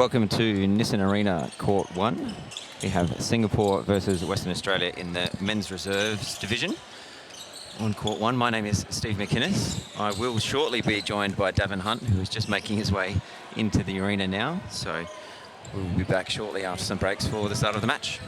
Welcome to Nissan Arena Court 1. We have Singapore versus Western Australia in the men's reserves division. On Court 1, my name is Steve McInnes. I will shortly be joined by Davin Hunt, who is just making his way into the arena now. So we'll be back shortly after some breaks for the start of the match.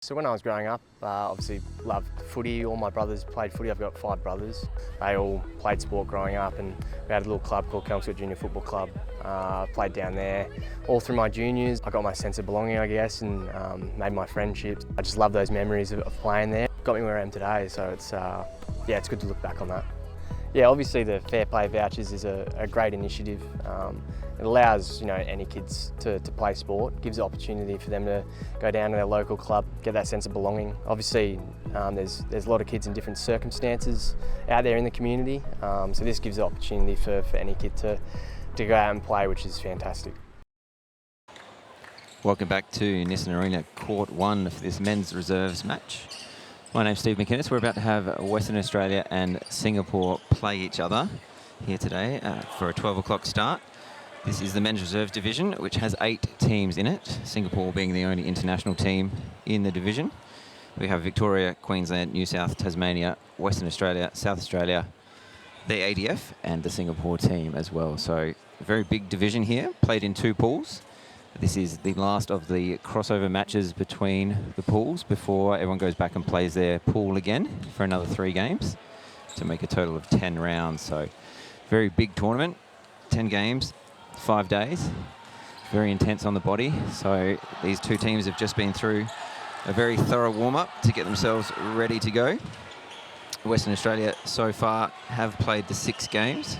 So when I was growing up, obviously loved footy. All my brothers played footy. I've got 5 brothers. They all played sport growing up, and we had a little club called Kelmsford Junior Football Club. Played down there all through my juniors. I got my sense of belonging, I guess, and made my friendships. I just love those memories of playing there. Got me where I am today, so it's it's good to look back on that. Yeah, obviously the Fair Play Vouchers is a great initiative. It allows any kids to play sport, gives the opportunity for them to go down to their local club, get that sense of belonging. Obviously there's a lot of kids in different circumstances out there in the community, so this gives the opportunity for any kid to go out and play, which is fantastic. Welcome back to Nissan Arena Court 1 for this men's reserves match. My name's Steve McInnes. We're about to have Western Australia and Singapore play each other here today for a 12 o'clock start. This is the men's reserve division, which has 8 teams in it, Singapore being the only international team in the division. We have Victoria, Queensland, New South, Tasmania, Western Australia, South Australia, the ADF, and the Singapore team as well. So a very big division here, played in 2 pools. This is the last of the crossover matches between the pools before everyone goes back and plays their pool again for another 3 games to make a total of 10 rounds. So very big tournament, 10 games, 5 days, very intense on the body. So these 2 teams have just been through a very thorough warm-up to get themselves ready to go. Western Australia so far have played the 6 games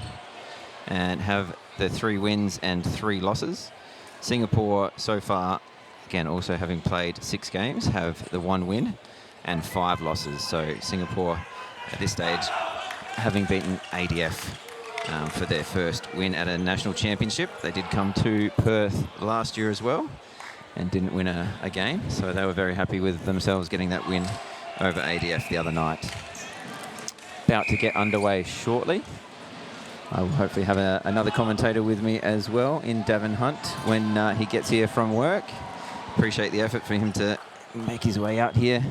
and have the 3 wins and 3 losses. Singapore so far, again, also having played 6 games, have the 1 win and 5 losses. So Singapore at this stage having beaten ADF for their first win at a national championship. They did come to Perth last year as well and didn't win a game. So they were very happy with themselves getting that win over ADF the other night. About to get underway shortly. I will hopefully have another commentator with me as well in Davin Hunt when he gets here from work. Appreciate the effort for him to make his way out here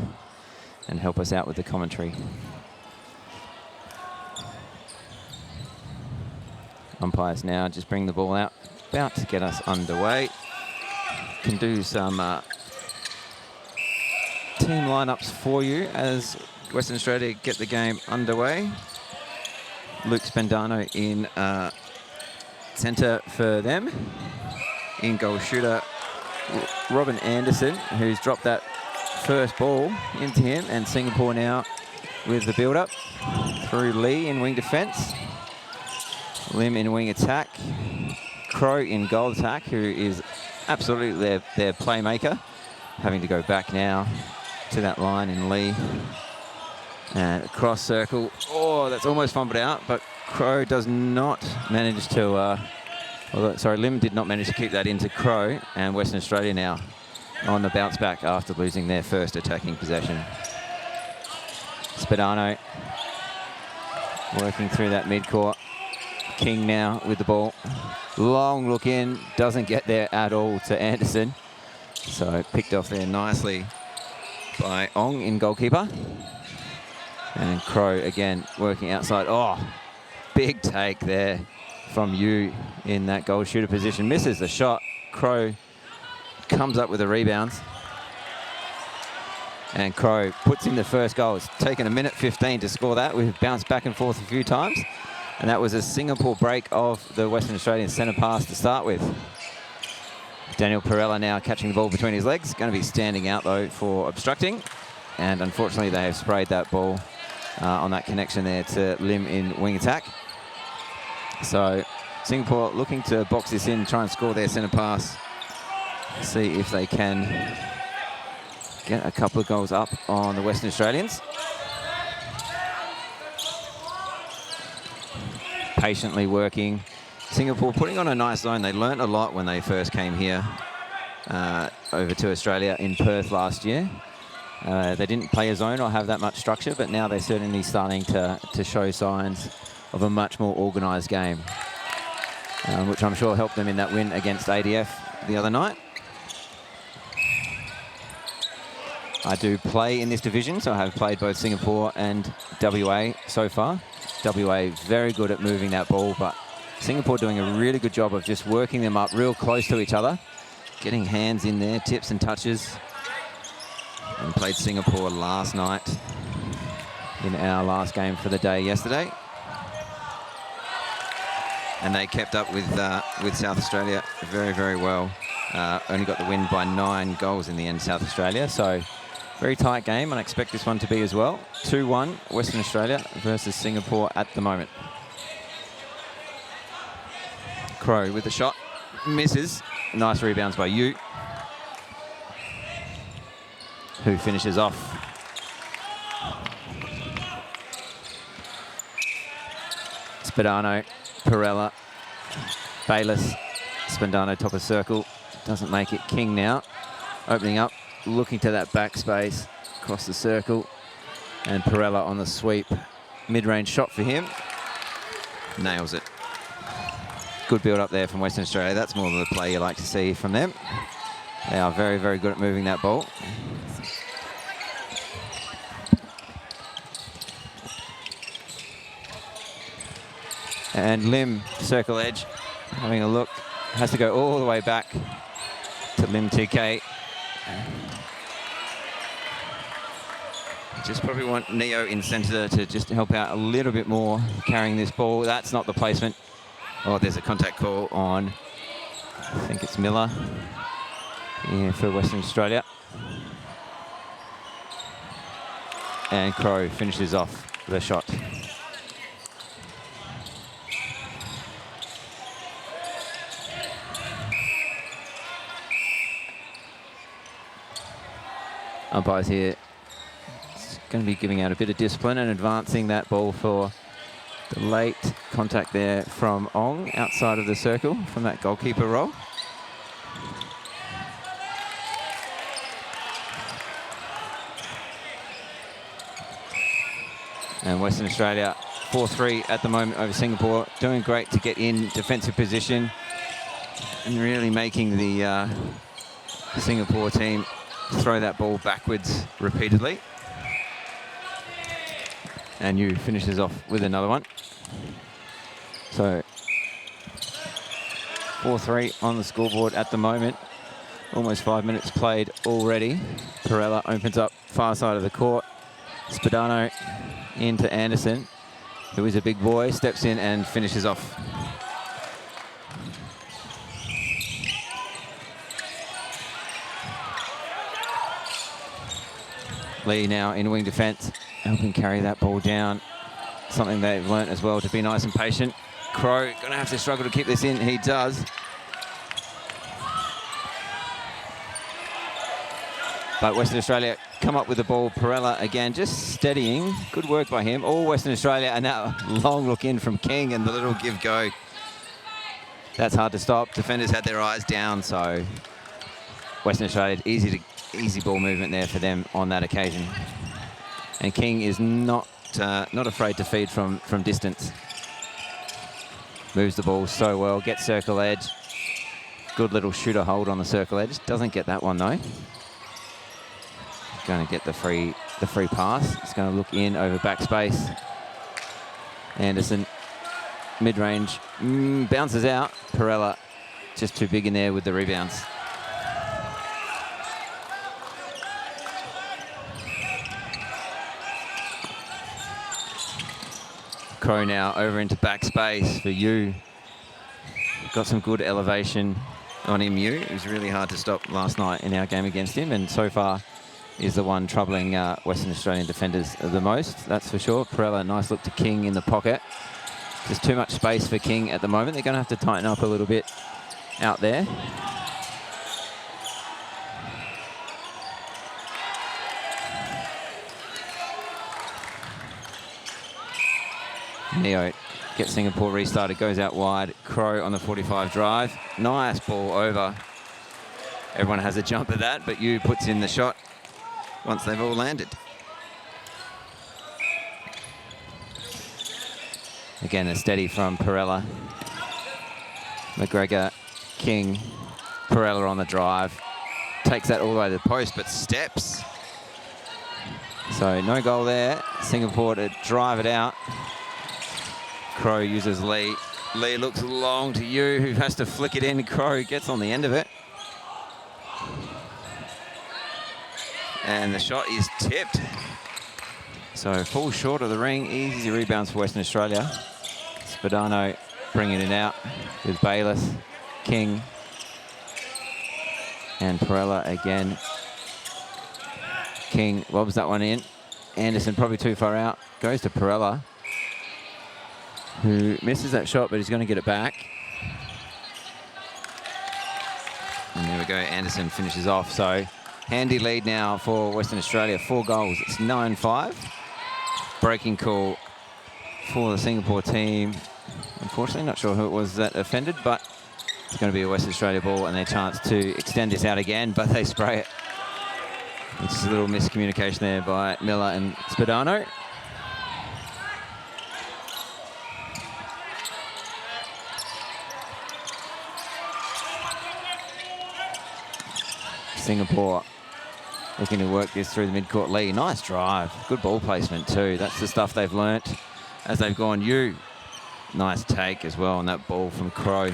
and help us out with the commentary. Umpires now just bring the ball out, about to get us underway. Can do some team lineups for you as Western Australia get the game underway. Luke Spendano in centre for them. In goal shooter, Robin Anderson, who's dropped that first ball into him, and Singapore now with the build-up through Lee in wing defence. Lim in wing attack. Crow in goal attack, who is absolutely their playmaker. Having to go back now to that line in Lee. And cross circle. Oh, that's almost fumbled out, but Crow does not manage to... Lim did not manage to keep that into Crow, and Western Australia now on the bounce back after losing their first attacking possession. Spadano working through that mid-court. King now with the ball. Long look in, doesn't get there at all to Anderson. So picked off there nicely by Ong in goalkeeper. And Crow again working outside. Oh, big take there from Yu in that goal shooter position. Misses the shot. Crow comes up with a rebound. And Crow puts in the first goal. It's taken 1:15 to score that. We've bounced back and forth a few times. And that was a Singapore break of the Western Australian centre pass to start with. Daniel Perella now catching the ball between his legs. Going to be standing out, though, for obstructing. And unfortunately, they have sprayed that ball on that connection there to Lim in wing attack. So Singapore looking to box this in, try and score their centre pass. See if they can get a couple of goals up on the Western Australians. Patiently working. Singapore putting on a nice zone. They learnt a lot when they first came here over to Australia in Perth last year. They didn't play a zone or have that much structure, but now they're certainly starting to show signs of a much more organised game, which I'm sure helped them in that win against ADF the other night. I do play in this division, so I have played both Singapore and WA so far. WA very good at moving that ball, but Singapore doing a really good job of just working them up real close to each other, getting hands in there, tips and touches. And played Singapore last night in our last game for the day yesterday. And they kept up with South Australia very, very well. Only got the win by 9 goals in the end, South Australia. So very tight game, and I expect this one to be as well. 2-1 Western Australia versus Singapore at the moment. Crow with the shot, misses. Nice rebounds by Yu, who finishes off. Spadano, Perella, Bayless, Spadano top of circle. Doesn't make it. King now, opening up, looking to that back space, across the circle. And Perella on the sweep. Mid-range shot for him. Nails it. Good build up there from Western Australia. That's more the play you like to see from them. They are very, very good at moving that ball. And Lim, circle edge, having a look. Has to go all the way back to Lim TK. Just probably want Neo in centre to just help out a little bit more carrying this ball. That's not the placement. Oh, there's a contact call on, I think it's Miller, for Western Australia. And Crow finishes off the shot. Umpires here going to be giving out a bit of discipline and advancing that ball for the late contact there from Ong outside of the circle from that goalkeeper role. And Western Australia 4-3 at the moment over Singapore, doing great to get in defensive position and really making the Singapore team throw that ball backwards repeatedly. And Yu finishes off with another one. So 4-3 on the scoreboard at the moment. Almost 5 minutes played already. Perella opens up far side of the court. Spadano into Anderson, who is a big boy, steps in and finishes off. Lee now in wing defence, helping carry that ball down. Something they've learnt as well, to be nice and patient. Crow gonna have to struggle to keep this in. He does. But Western Australia come up with the ball. Perella again, just steadying. Good work by him. All Western Australia, and now long look in from King and the little give go. That's hard to stop. Defenders had their eyes down, so Western Australia, easy ball movement there for them on that occasion. And King is not afraid to feed from distance. Moves the ball so well, gets circle edge. Good little shooter hold on the circle edge. Doesn't get that one though. Going to get the free pass. It's going to look in over backspace. Anderson, mid-range, bounces out. Perella just too big in there with the rebounds. Crow now over into backspace for you. Got some good elevation on him, you. It was really hard to stop last night in our game against him, and so far is the one troubling Western Australian defenders the most, that's for sure. Perella, nice look to King in the pocket. Just too much space for King at the moment. They're going to have to tighten up a little bit out there. Neo gets Singapore restarted, goes out wide. Crow on the 45 drive. Nice ball over. Everyone has a jump at that, but Yu puts in the shot once they've all landed. Again, a steady from Perella. McGregor, King, Perella on the drive. Takes that all the way to the post, but steps. So no goal there. Singapore to drive it out. Crow uses Lee. Lee looks long to Yu, who has to flick it in. Crow gets on the end of it. And the shot is tipped. So falls short of the ring. Easy rebounds for Western Australia. Spadano bringing it out with Bayless, King, and Perella again. King lobs that one in. Anderson probably too far out. Goes to Perella, who misses that shot, but he's going to get it back. And there we go. Anderson finishes off. So handy lead now for Western Australia. 4 goals. It's 9-5. Breaking call for the Singapore team. Unfortunately, not sure who it was that offended, but it's going to be a Western Australia ball and their chance to extend this out again, but they spray it. It's just a little miscommunication there by Miller and Spadano. Singapore looking to work this through the midcourt. Lee, nice drive. Good ball placement too. That's the stuff they've learnt as they've gone. Yu, nice take as well on that ball from Crow.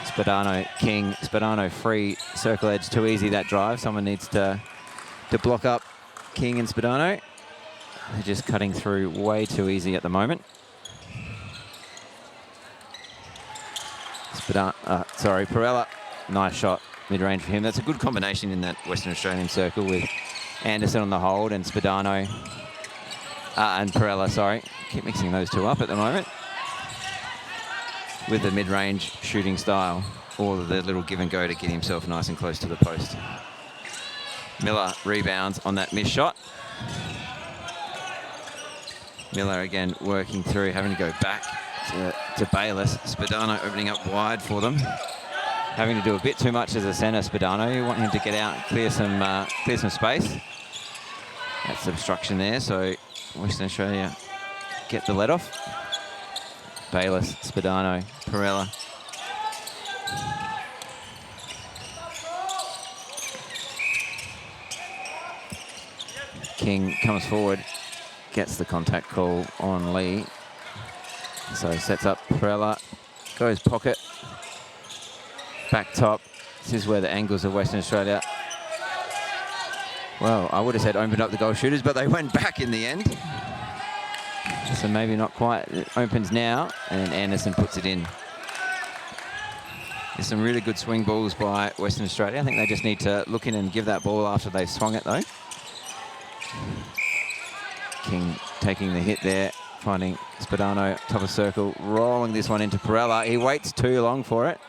Spadano, King, Spadano free, circle edge, too easy that drive. Someone needs to block up King and Spadano. They're just cutting through way too easy at the moment. Perella, nice shot, mid-range for him. That's a good combination in that Western Australian circle with Anderson on the hold and Spadano, and Perella, sorry. Keep mixing those two up at the moment. With the mid-range shooting style, or the little give and go to get himself nice and close to the post. Miller rebounds on that missed shot. Miller again working through, having to go back to Bayless. Spadano opening up wide for them. Having to do a bit too much as a centre, Spadano. You want him to get out and clear some space. That's obstruction there, so Western Australia get the let off. Bayless, Spadano, Perella. King comes forward, gets the contact call on Lee. So sets up Perella, goes pocket, back top. This is where the angles of Western Australia, well, I would have said opened up the goal shooters, but they went back in the end. So maybe not quite. It opens now, and Anderson puts it in. There's some really good swing balls by Western Australia. I think they just need to look in and give that ball after they've swung it, though. King taking the hit there, finding Spadano, top of circle, rolling this one into Perella. He waits too long for it.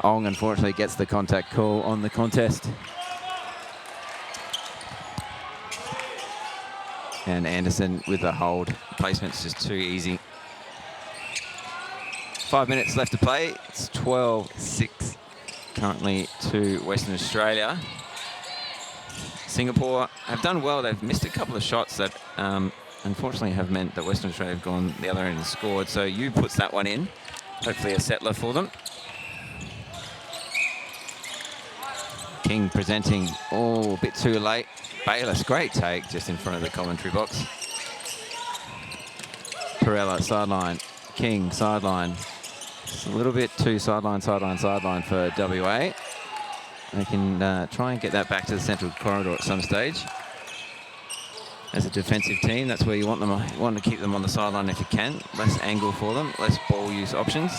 Ong, unfortunately, gets the contact call on the contest. And Anderson with the hold. Placement's just too easy. 5 minutes left to play. It's 12-6 currently to Western Australia. Singapore have done well. They've missed a couple of shots that unfortunately have meant that Western Australia have gone the other end and scored. So Yu puts that one in. Hopefully a settler for them. King presenting, oh, a bit too late. Bayless, great take just in front of the commentary box. Perella, sideline. King, sideline. It's a little bit too sideline for WA. they can try and get that back to the central corridor at some stage. As a defensive team, that's where you want them. You want to keep them on the sideline if you can. Less angle for them, less ball use options.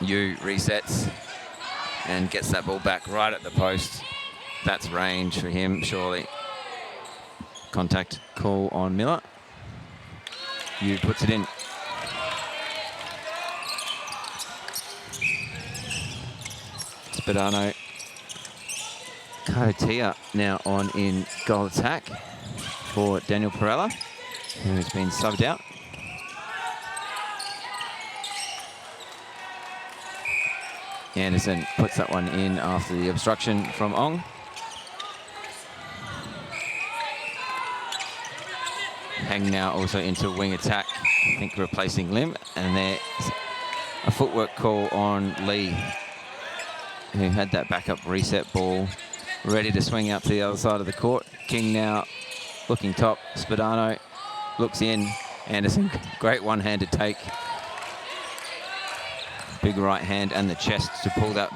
You resets and gets that ball back right at the post. That's range for him, surely. Contact call on Miller. You puts it in. Spadano. Kotia now on in goal attack for Daniel Perella, who's been subbed out. Anderson puts that one in after the obstruction from Ong. Hang now also into wing attack, I think replacing Lim. And there's a footwork call on Lee, who had that backup reset ball ready to swing out to the other side of the court. King now looking top. Spadano looks in. Anderson, great one-handed take. Big right hand and the chest to pull that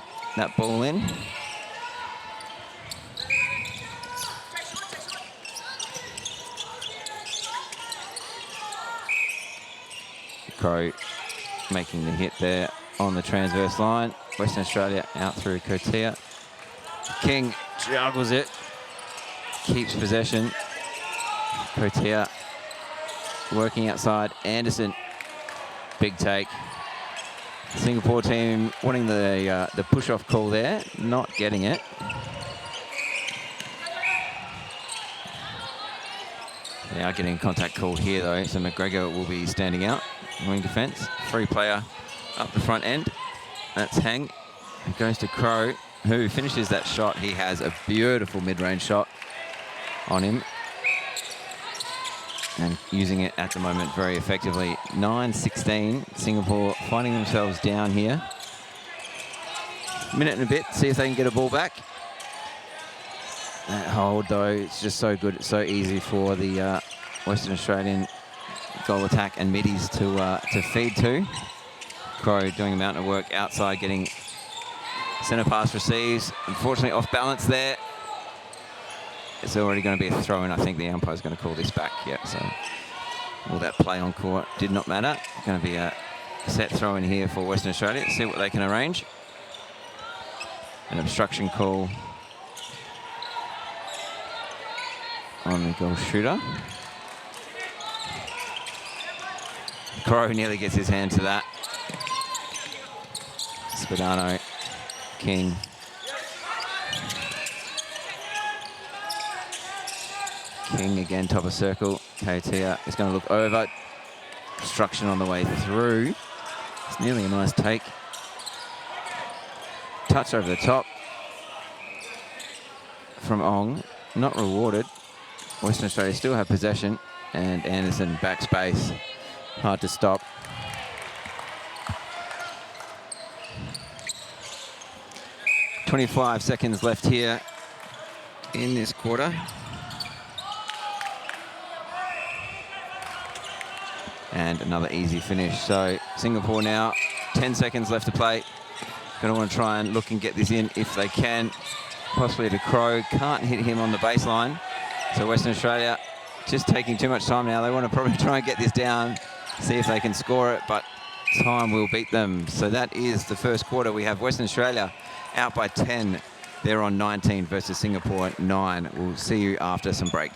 ball in. Crow making the hit there on the transverse line. Western Australia out through Kotia. King juggles it, keeps possession. Kotia working outside. Anderson, big take. Singapore team wanting the push-off call there, not getting it. They are getting a contact call here though, so McGregor will be standing out. Wing defence, free player up the front end. That's Hang. It goes to Crow, who finishes that shot. He has a beautiful mid-range shot on him, and using it at the moment very effectively. 9-16, Singapore finding themselves down here. Minute and a bit, see if they can get a ball back. That hold though, it's just so good, it's so easy for the Western Australian goal attack and middies to feed to. Crow doing a mountain of work outside, getting centre pass receives. Unfortunately off balance there. It's already going to be a throw-in. I think the umpire's going to call this back. Yeah, so all that play on court did not matter. It's going to be a set throw-in here for Western Australia. See what they can arrange. An obstruction call on the goal shooter. Crow nearly gets his hand to that. Spadano, King. King again, top of circle. Kotia is going to look over. Obstruction on the way through. It's nearly a nice take. Touch over the top from Ong. Not rewarded. Western Australia still have possession. And Anderson backspace. Hard to stop. .25 seconds left here in this quarter. And another easy finish. So Singapore now, 10 seconds left to play. Going to want to try and look and get this in if they can. Possibly to Crow. Can't hit him on the baseline. So Western Australia just taking too much time now. They want to probably try and get this down, see if they can score it, but time will beat them. So that is the first quarter. We have Western Australia out by 10. They're on 19 versus Singapore 9. We'll see you after some break.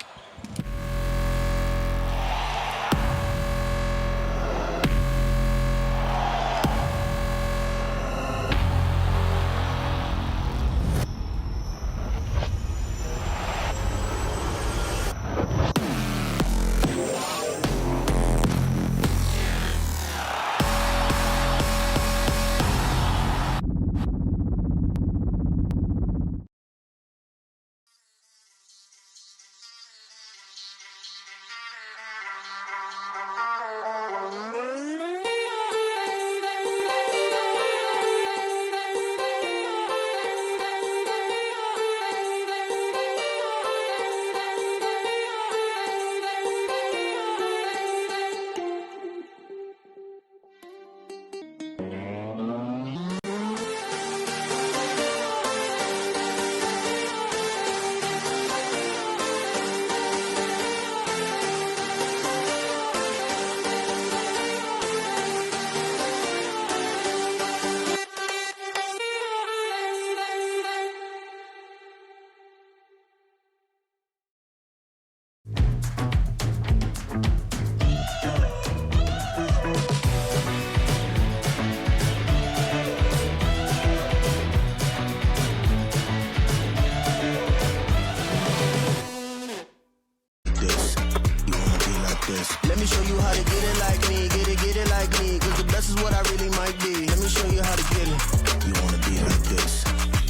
get it like me. Cause the best is what I really might be. Let me show you how to get it. You wanna be like this.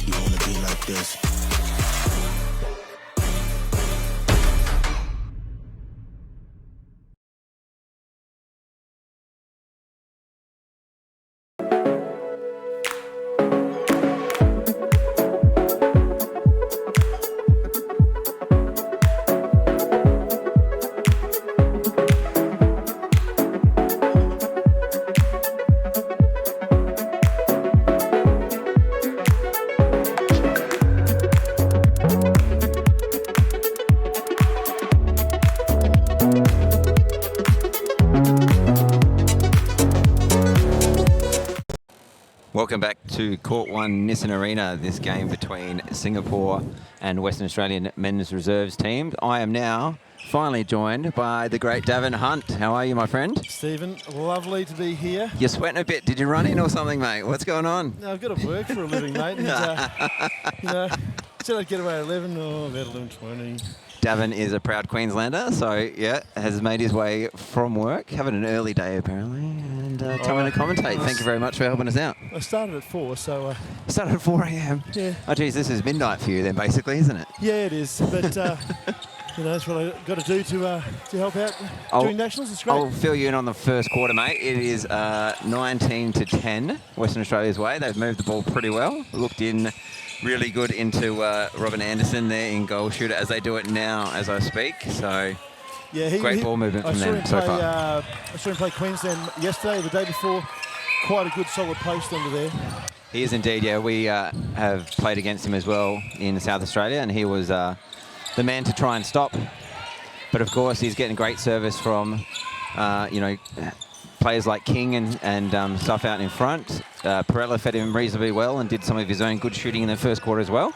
You wanna be like this. Welcome back to Court 1 Nissan Arena, this game between Singapore and Western Australian men's reserves teams. I am now finally joined by the great Davin Hunt. How are you, my friend? Stephen, lovely to be here. You're sweating a bit. Did you run in or something, mate? What's going on? No, I've got to work for a living, mate. And, you know, said I'd get away at 11, about 11:20. Davin is a proud Queenslander, so yeah, has made his way from work, having an early day apparently, and coming to commentate. Thank you very much for helping us out. I started at 4, so... Started at 4 a.m. Yeah. Oh geez, this is midnight for you then, basically, isn't it? Yeah, it is, but you know, that's what I've got to do to help out during Nationals. It's great. I'll fill you in on the first quarter, mate. It is 19-10, Western Australia's way. They've moved the ball pretty well. Looked in really good into Robin Anderson there in goal shooter, as they do it now as I speak. So yeah, great ball movement from them so far. I saw him play Queensland yesterday, the day before. Quite a good solid post under there. He is indeed, yeah. We have played against him as well in South Australia, and he was the man to try and stop. But of course, he's getting great service from, you know, players like King and stuff out in front. Perella fed him reasonably well and did some of his own good shooting in the first quarter as well.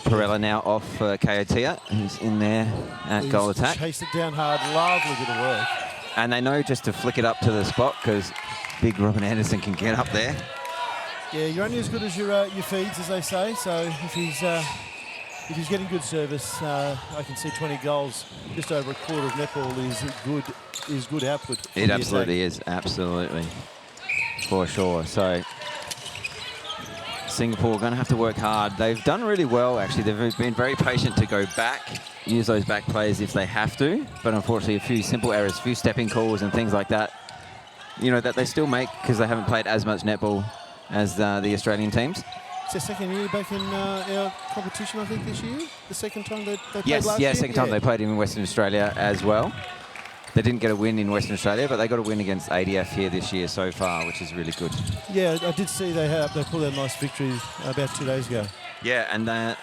Perella now off Kaotia, who's in there at goal attack. Chased it down hard, lovely bit of work. And they know just to flick it up to the spot because big Robin Anderson can get up there. Yeah, you're only as good as your feeds, as they say. So if he's getting good service, I can see 20 goals, just over a quarter of netball is good output. It absolutely is, absolutely, for sure. So Singapore are going to have to work hard. They've done really well, actually. They've been very patient to go back, use those back plays if they have to. But unfortunately, a few simple errors, a few stepping calls and things like that, you know, that they still make because they haven't played as much netball as the Australian teams. It's their second year back in our competition, I think, this year. The second time they played last year? Yes, second time they played in Western Australia as well. They didn't get a win in Western Australia, but they got a win against ADF here this year so far, which is really good. Yeah, I did see they pulled out a nice victory about 2 days ago. Yeah, and they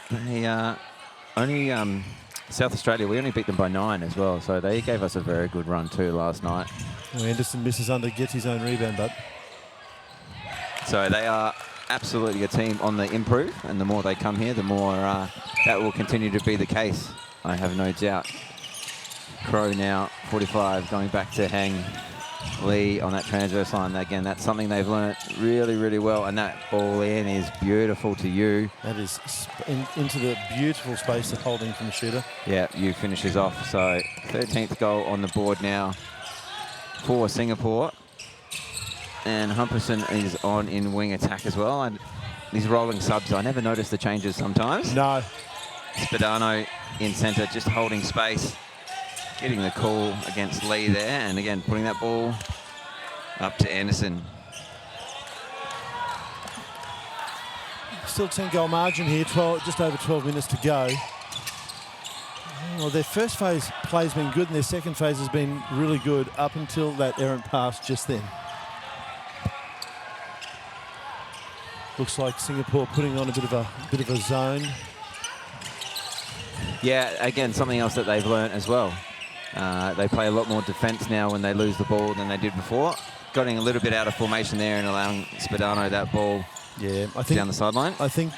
only South Australia, we only beat them by 9 as well, so they gave us a very good run too last night. Well, Anderson misses under, gets his own rebound, but so they are absolutely a team on the improve, and the more they come here, the more that will continue to be the case, I have no doubt. Crow now, 45, going back to hang Lee on that transverse line. Again, that's something they've learnt really, really well, and that ball in is beautiful to you. That is into the beautiful space of holding from the shooter. Yeah, you finishes off. So 13th goal on the board now for Singapore. And Humperson is on in wing attack as well. And these rolling subs, I never notice the changes sometimes. No. Spadano in centre, just holding space. Getting the call against Lee there, and again putting that ball up to Anderson. Still 10-goal margin here, just over 12 minutes to go. Well, their first phase play's been good, and their second phase has been really good up until that errant pass just then. Looks like Singapore putting on a bit of a zone. Yeah, again, something else that they've learnt as well. They play a lot more defence now when they lose the ball than they did before. Getting a little bit out of formation there and allowing Spadano that ball down the sideline. I think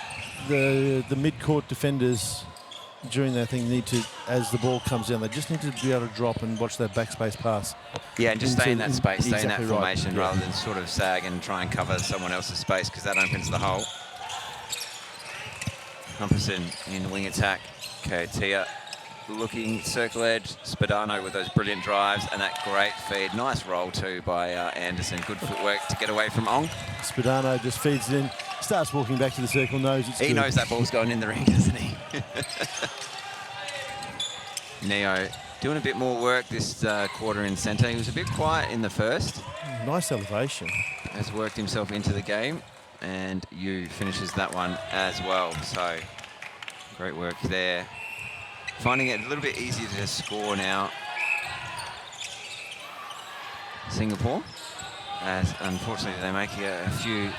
the mid-court defenders during that thing need to, as the ball comes down, they just need to be able to drop and watch that backspace pass. Yeah, and just stay in that space, stay in that Exactly formation right. rather than sort of sag and try and cover someone else's space, because that opens the hole. Humperson in wing attack. Kaotia looking circle edge. Spadano with those brilliant drives and that great feed. Nice roll too by Anderson. Good footwork to get away from Ong. Spadano just feeds it in, starts walking back to the circle, knows it's He good. knows that ball's going in the ring, doesn't he? Neo doing a bit more work this quarter in centre. He was a bit quiet in the first. Nice elevation. Has worked himself into the game, and Yu finishes that one as well. So great work there. Finding it a little bit easier to score now. Singapore, as unfortunately they make a few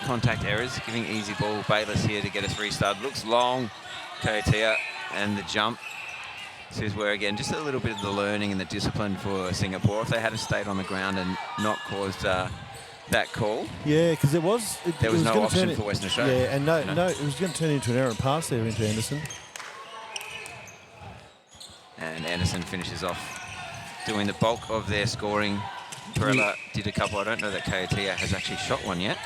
contact errors, giving easy ball. Bayless here to get us restarted. Looks long, Kaotia, and the jump. This is where, again, just a little bit of the learning and the discipline for Singapore. If they had stayed on the ground and not caused that call. Yeah, because there was no option for Western Australia. Yeah, and no, it was going to turn into an errant pass there into Anderson. And Anderson finishes off doing the bulk of their scoring. Perella did a couple. I don't know that Kaotia has actually shot one yet.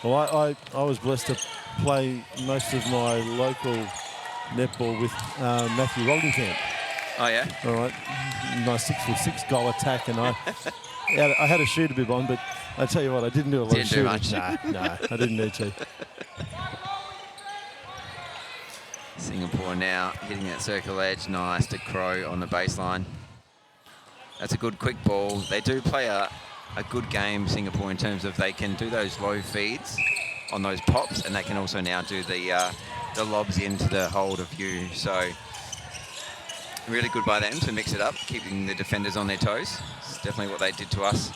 Well, I was blessed to play most of my local netball with Matthew Roldenkamp. Oh, yeah? All right. Nice 6'6" goal attack, and I had a shooter bib on, but I tell you what, I didn't do a lot of shooting. Much. No, I didn't need to. Singapore now hitting that circle edge. Nice to Crow on the baseline. That's a good quick ball. They do play a good game, Singapore, in terms of they can do those low feeds on those pops, and they can also now do the lobs into the hold of you. So really good by them to mix it up, keeping the defenders on their toes. It's definitely what they did to us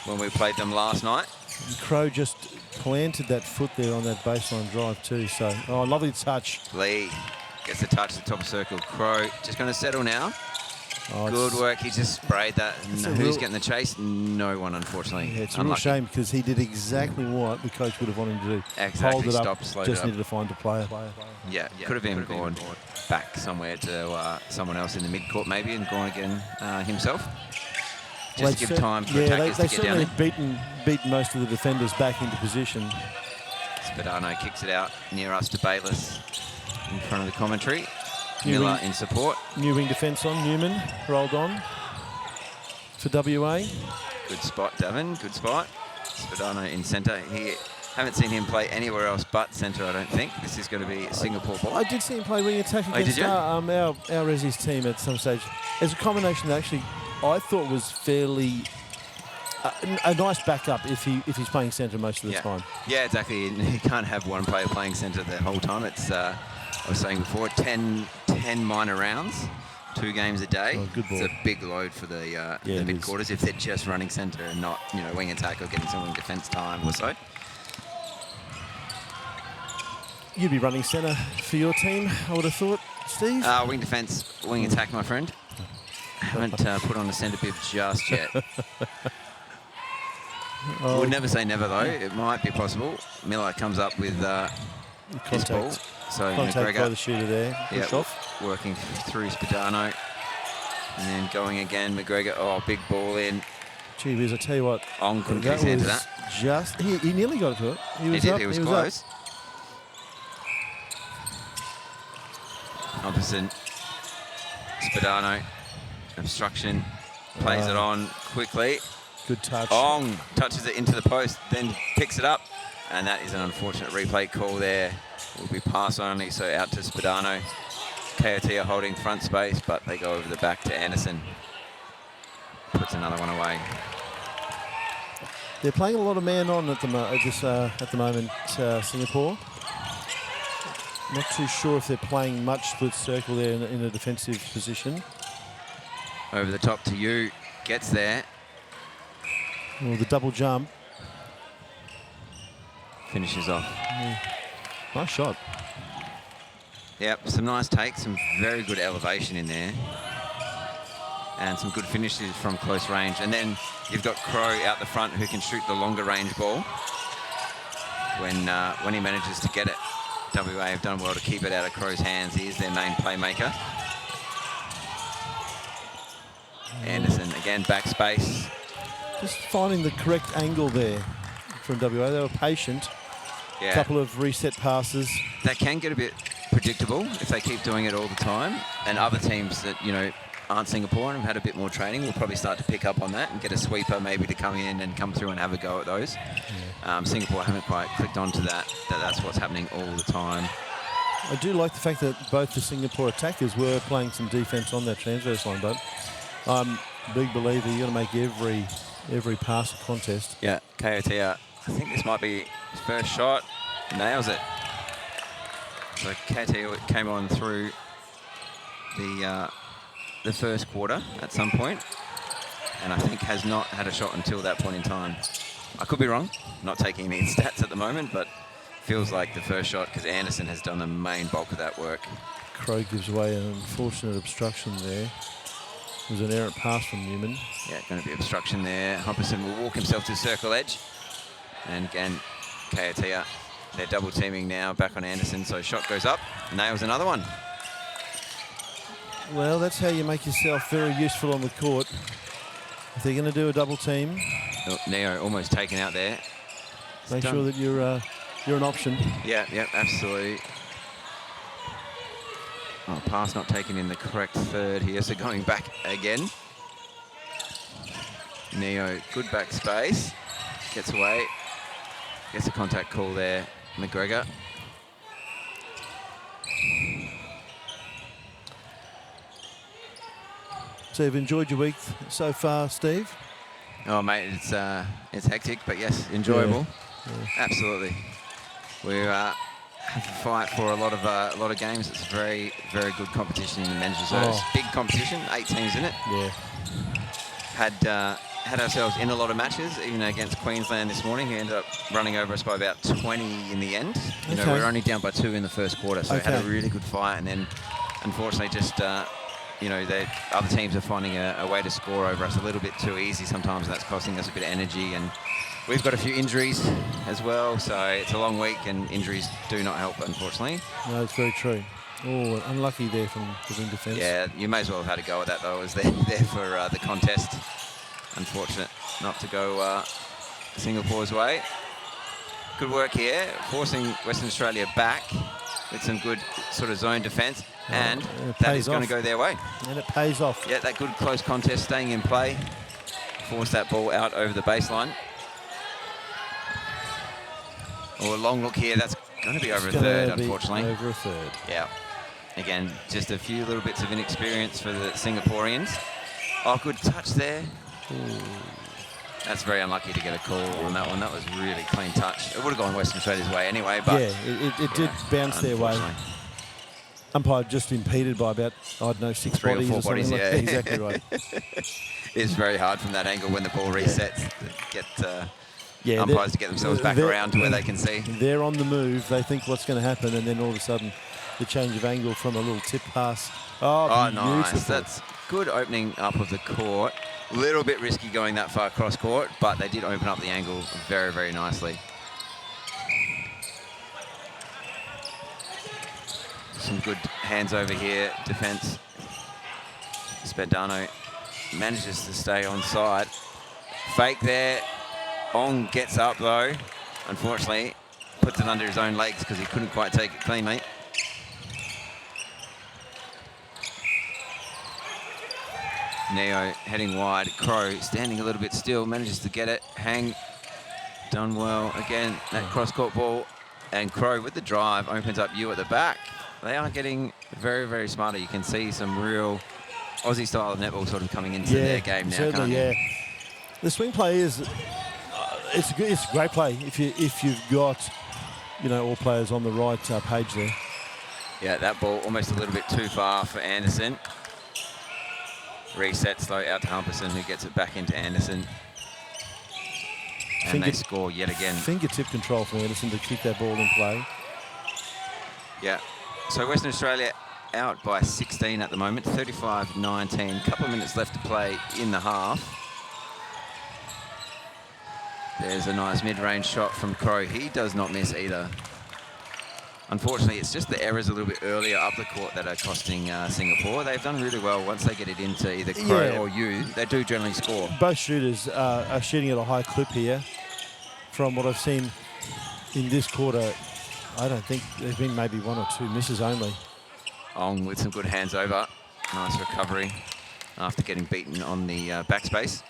when we played them last night. And Crow just planted that foot there on that baseline drive too. So, lovely touch. Lee gets the touch at the top of circle. Crow just going to settle now. Oh, good work. He just sprayed that. And who's getting the chase? No one, unfortunately. Yeah, it's a real shame because he did exactly what the coach would have wanted him to do. Exactly. Hold it up, Slow just it up. needed to find a player. Yeah, could have even gone back somewhere to someone else in the mid-court maybe and gone again himself. Just to give time for attackers they to get down there. certainly beaten most of the defenders back into position. Spadano kicks it out near us to Bayless in front of the commentary. New Miller wing- in support. New wing defence on, Newman rolled on for WA. Good spot, Davin. Good spot. Spadano in centre. Haven't seen him play anywhere else but centre, I don't think. This is going to be a Singapore ball. I did see him play wing attack did against you? our Resi's team at some stage. It's a combination that actually I thought was fairly a nice backup if he's playing centre most of the time. Yeah, exactly. You can't have one player playing centre the whole time. It's I was saying before, 10 minor rounds, 2 games a day. Oh, good ball. It's a big load for the mid quarters if they're just running centre and not wing attack or getting some wing defence time or so. You'd be running centre for your team, I would have thought, Steve. Wing defence, wing attack, my friend. Haven't put on a centre bib just yet. Would never say never though. It might be possible. Miller comes up with his ball. So Contact by the shooter there. Push yeah, off. working through Spadano. And then going again, McGregor. Oh, big ball in. Gee whiz, I tell you what. Ong couldn't get his hand to that. Just he nearly got to it. He was He did. up, He was up. close. Opposite Spadano. Obstruction. Plays it on quickly. Good touch. Ong touches it into the post, then picks it up. And that is an unfortunate replay call there. Will be pass only, so out to Spadano. Kaotia holding front space, but they go over the back to Anderson. Puts another one away. They're playing a lot of man on at the moment, Singapore. Not too sure if they're playing much split circle there in a defensive position. Over the top to you, gets there. Well, the double jump. Finishes off. Nice shot. Yep, some nice takes, some very good elevation in there. And some good finishes from close range. And then you've got Crow out the front who can shoot the longer range ball. When he manages to get it, WA have done well to keep it out of Crow's hands. He is their main playmaker. Anderson again, backspace. Just finding the correct angle there from WA. They were patient. Yeah. Couple of reset passes. They can get a bit predictable if they keep doing it all the time. And other teams that, you know, aren't Singapore and have had a bit more training will probably start to pick up on that and get a sweeper maybe to come in and come through and have a go at those. Yeah. Singapore haven't quite clicked onto that's what's happening all the time. I do like the fact that both the Singapore attackers were playing some defence on that transverse line, but I'm a big believer you've got to make every pass a contest. Yeah, Kaotea, I think this might be his first shot. Nails it. So Kaotea came on through the first quarter at some point, and I think has not had a shot until that point in time. I could be wrong, not taking any stats at the moment, but feels like the first shot because Anderson has done the main bulk of that work. Crow gives away an unfortunate obstruction there. It was an errant pass from Newman. Yeah, going to be obstruction there. Humperson will walk himself to the circle edge. And again, Kaotea, they're double teaming now back on Anderson, so shot goes up, nails another one. Well, that's how you make yourself very useful on the court. If they're going to do a double team, Oh, Neo almost taken out there. make sure that you're an option. Yeah, absolutely. Oh, pass not taken in the correct third here, so going back again. Neo, good back space, gets away, gets a contact call there, McGregor. So you've enjoyed your week so far, Steve? Oh, mate, it's hectic, but yes, enjoyable. Yeah. Absolutely. We have to fight for a lot of games. It's very, very good competition in the men's reserves. Oh. Big competition, 8 teams in it. Yeah. Had ourselves in a lot of matches, even against Queensland this morning, who ended up running over us by about 20 in the end. You know, Okay. we were only down by 2 in the first quarter, so we had a Okay. really good fight, and then unfortunately just you know, the other teams are finding a way to score over us a little bit too easy sometimes, and that's costing us a bit of energy. And we've got a few injuries as well, so it's a long week, and injuries do not help, unfortunately. No, it's very true. Oh, unlucky there from the wing defence. Yeah, you may as well have had a go at that, though, as they're there for the contest. Unfortunate not to go Singapore's way. Good work here, forcing Western Australia back with some good sort of zone defence, and it that pays is going to off. go their way. And it pays off. Yeah, that good close contest staying in play. Force that ball out over the baseline. Or a long look here, that's going to be over a third, unfortunately. Over a third. Yeah. Again, just a few little bits of inexperience for the Singaporeans. Oh, good touch there. Ooh. That's very unlucky to get a call on that one. That was really clean touch. It would have gone Western Australia's way anyway, but... Yeah, it did bounce their way. unfortunately. Umpire just impeded by about, I don't know, 6 3 or bodies 4 or something bodies, like yeah. that. Exactly right. It's very hard from that angle when the ball resets to get umpires to get themselves back they're- around to where they can see. They're on the move. They think what's going to happen, and then all of a sudden, the change of angle from a little tip pass. Oh, Oh, beautiful. nice. That's good opening up of the court. A little bit risky going that far across court, but they did open up the angle very, very nicely. Some good hands over here, defense. Spadano manages to stay on side. Fake there. Ong gets up though. Unfortunately, puts it under his own legs because he couldn't quite take it cleanly. Neo heading wide. Crow standing a little bit still, manages to get it. Hang done well. Again, that cross-court ball. And Crow with the drive opens up you at the back. They are getting very, very smarter. You can see some real Aussie style of netball sort of coming into their game now, can't certainly, you? yeah. The swing play is it's a great play if you've got, you know, all players on the right page there. Yeah, that ball almost a little bit too far for Anderson. Resets though out to Humperson, who gets it back into Anderson. And they score yet again. Fingertip control from Anderson to keep that ball in play. Yeah. So Western Australia out by 16 at the moment, 35-19. Couple of minutes left to play in the half. There's a nice mid-range shot from Crow. He does not miss either. Unfortunately, it's just the errors a little bit earlier up the court that are costing Singapore. They've done really well once they get it into either Crow or you. They do generally score. Both shooters are shooting at a high clip here. From what I've seen in this quarter, I don't think there's been maybe 1 or 2 misses only. Ong with some good hands over. Nice recovery after getting beaten on the backspace.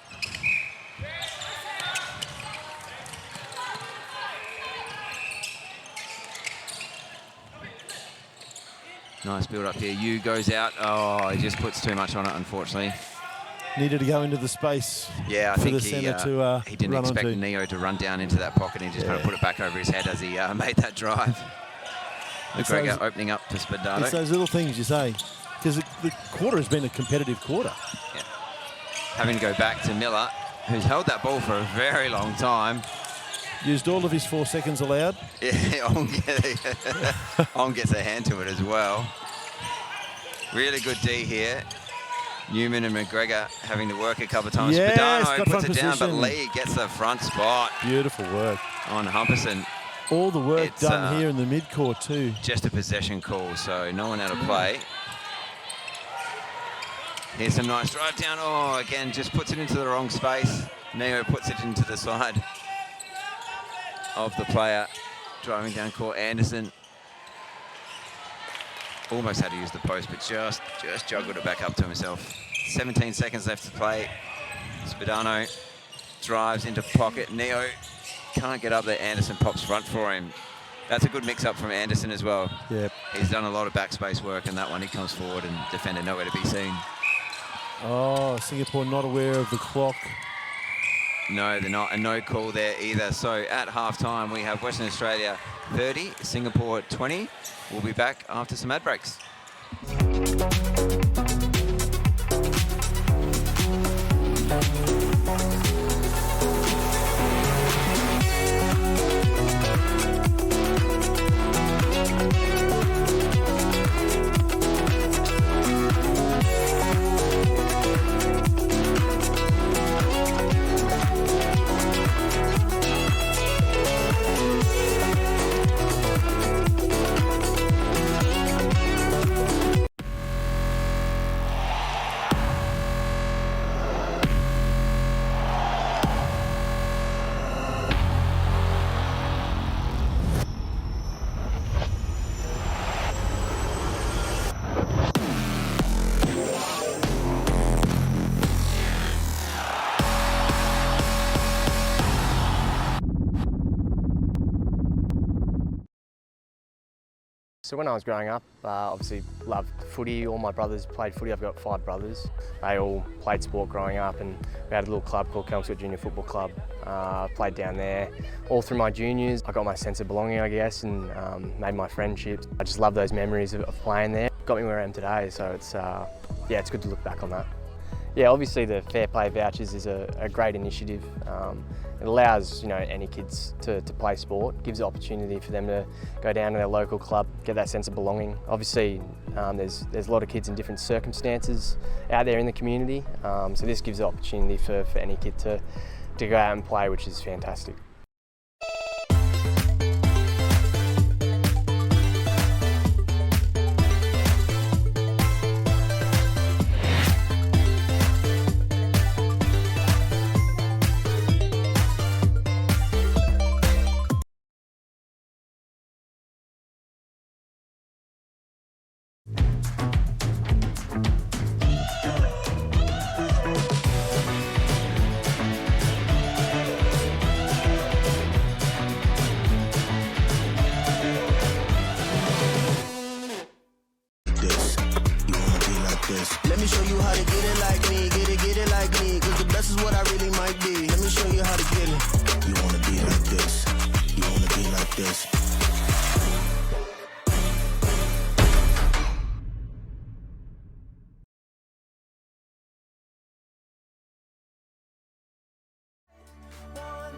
Nice build up here. Yu goes out. Oh, he just puts too much on it, unfortunately. Needed to go into the space. Yeah, I for think the centre to he didn't run expect onto. Neo to run down into that pocket and he just kind of put it back over his head as he made that drive. It's McGregor those- opening up to It's Spadano. those little things you say. Because the quarter has been a competitive quarter. Yeah. Having to go back to Miller, who's held that ball for a very long time. Used all of his 4 seconds allowed. Yeah, Ong gets a hand to it as well. Really good D here. Newman and McGregor having to work a couple of times. Yes, Spadano got puts front it down, but position. Lee gets the front spot Beautiful work. on Humperson. All the work It's, done here in the mid-court too. Just a possession call, so no one out of play. Here's some nice drive down. Oh, again, just puts it into the wrong space. Neo puts it into the side of the player. Driving down court, Anderson. Almost had to use the post, but just juggled it back up to himself. 17 seconds left to play. Spadano drives into pocket. Neo can't get up there. Anderson pops front for him. That's a good mix-up from Anderson as well. Yep. He's done a lot of backspace work in that one. He comes forward and defender nowhere to be seen. Oh, Singapore not aware of the clock. No, they're not. And no call there either. So at halftime, we have Western Australia 30, Singapore 20. We'll be back after some ad breaks. So when I was growing up, obviously loved footy. All my brothers played footy. I've got 5 brothers. They all played sport growing up, and we had a little club called Kelmsford Junior Football Club. Played down there all through my juniors. I got my sense of belonging, I guess, and made my friendships. I just love those memories of playing there. Got me where I am today, so it's yeah, it's good to look back on that. Yeah, obviously the Fair Play Vouchers is a great initiative. It allows any kids to play sport, gives the opportunity for them to go down to their local club, get that sense of belonging. Obviously, there's a lot of kids in different circumstances out there in the community, so this gives the opportunity for any kid to go out and play, which is fantastic. This, you wanna be like this. Let me show you how to get it like me, get it like me. Cause the best is what I really might be. Let me show you how to get it. You wanna be like this. You wanna be like this.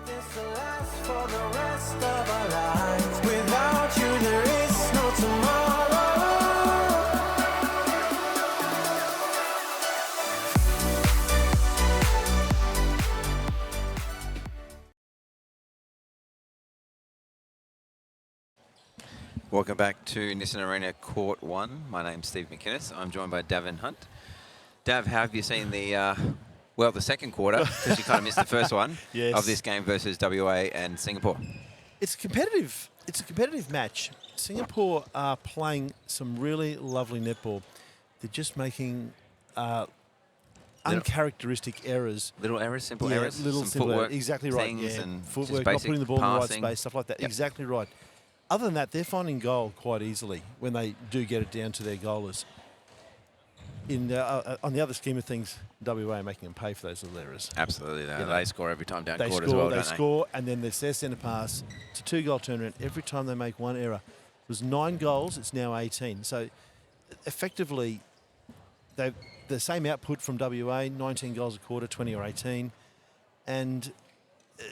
This will last for the rest of our lives. Without you, there is no tomorrow. Welcome back to Nissan Arena Court 1. My name's Steve McInnes. I'm joined by Davin Hunt. Dav, how have you seen the second quarter, because you kind of missed the first one, Yes. of this game versus WA and Singapore? It's competitive. It's a competitive match. Singapore are playing some really lovely netball. They're just making uncharacteristic errors. Little errors, simple Yeah, errors, little some simple footwork, exactly right. things Yeah, and footwork, just not basic putting the ball in the right passing. space, stuff like that. Yep. Exactly right. Other than that, they're finding goal quite easily when they do get it down to their goalers. On the other scheme of things, WA are making them pay for those little errors. Absolutely, You know, they score every time down They court score, as well, they don't score, and then there's their centre pass. It's a 2-goal turnaround. Every time they make one error, it was 9 goals. It's now 18. So effectively, they've the same output from WA: 19 goals a quarter, 20 or 18, and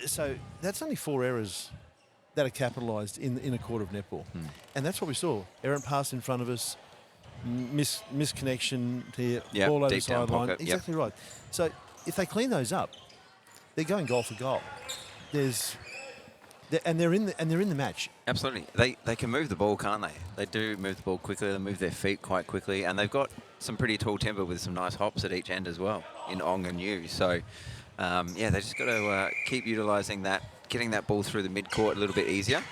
so that's only 4 errors that are capitalised in a quarter of netball, and that's what we saw. Errant pass in front of us. Misconnection here, Yep, ball over deep down sideline. pocket, yep. Exactly right. So if they clean those up, they're going goal for goal. They're in the match. Absolutely. They can move the ball, can't they? They do move the ball quickly. They move their feet quite quickly. And they've got some pretty tall timber with some nice hops at each end as well in Ong and Yu. So, yeah, they just got to keep utilising that, getting that ball through the mid-court a little bit easier.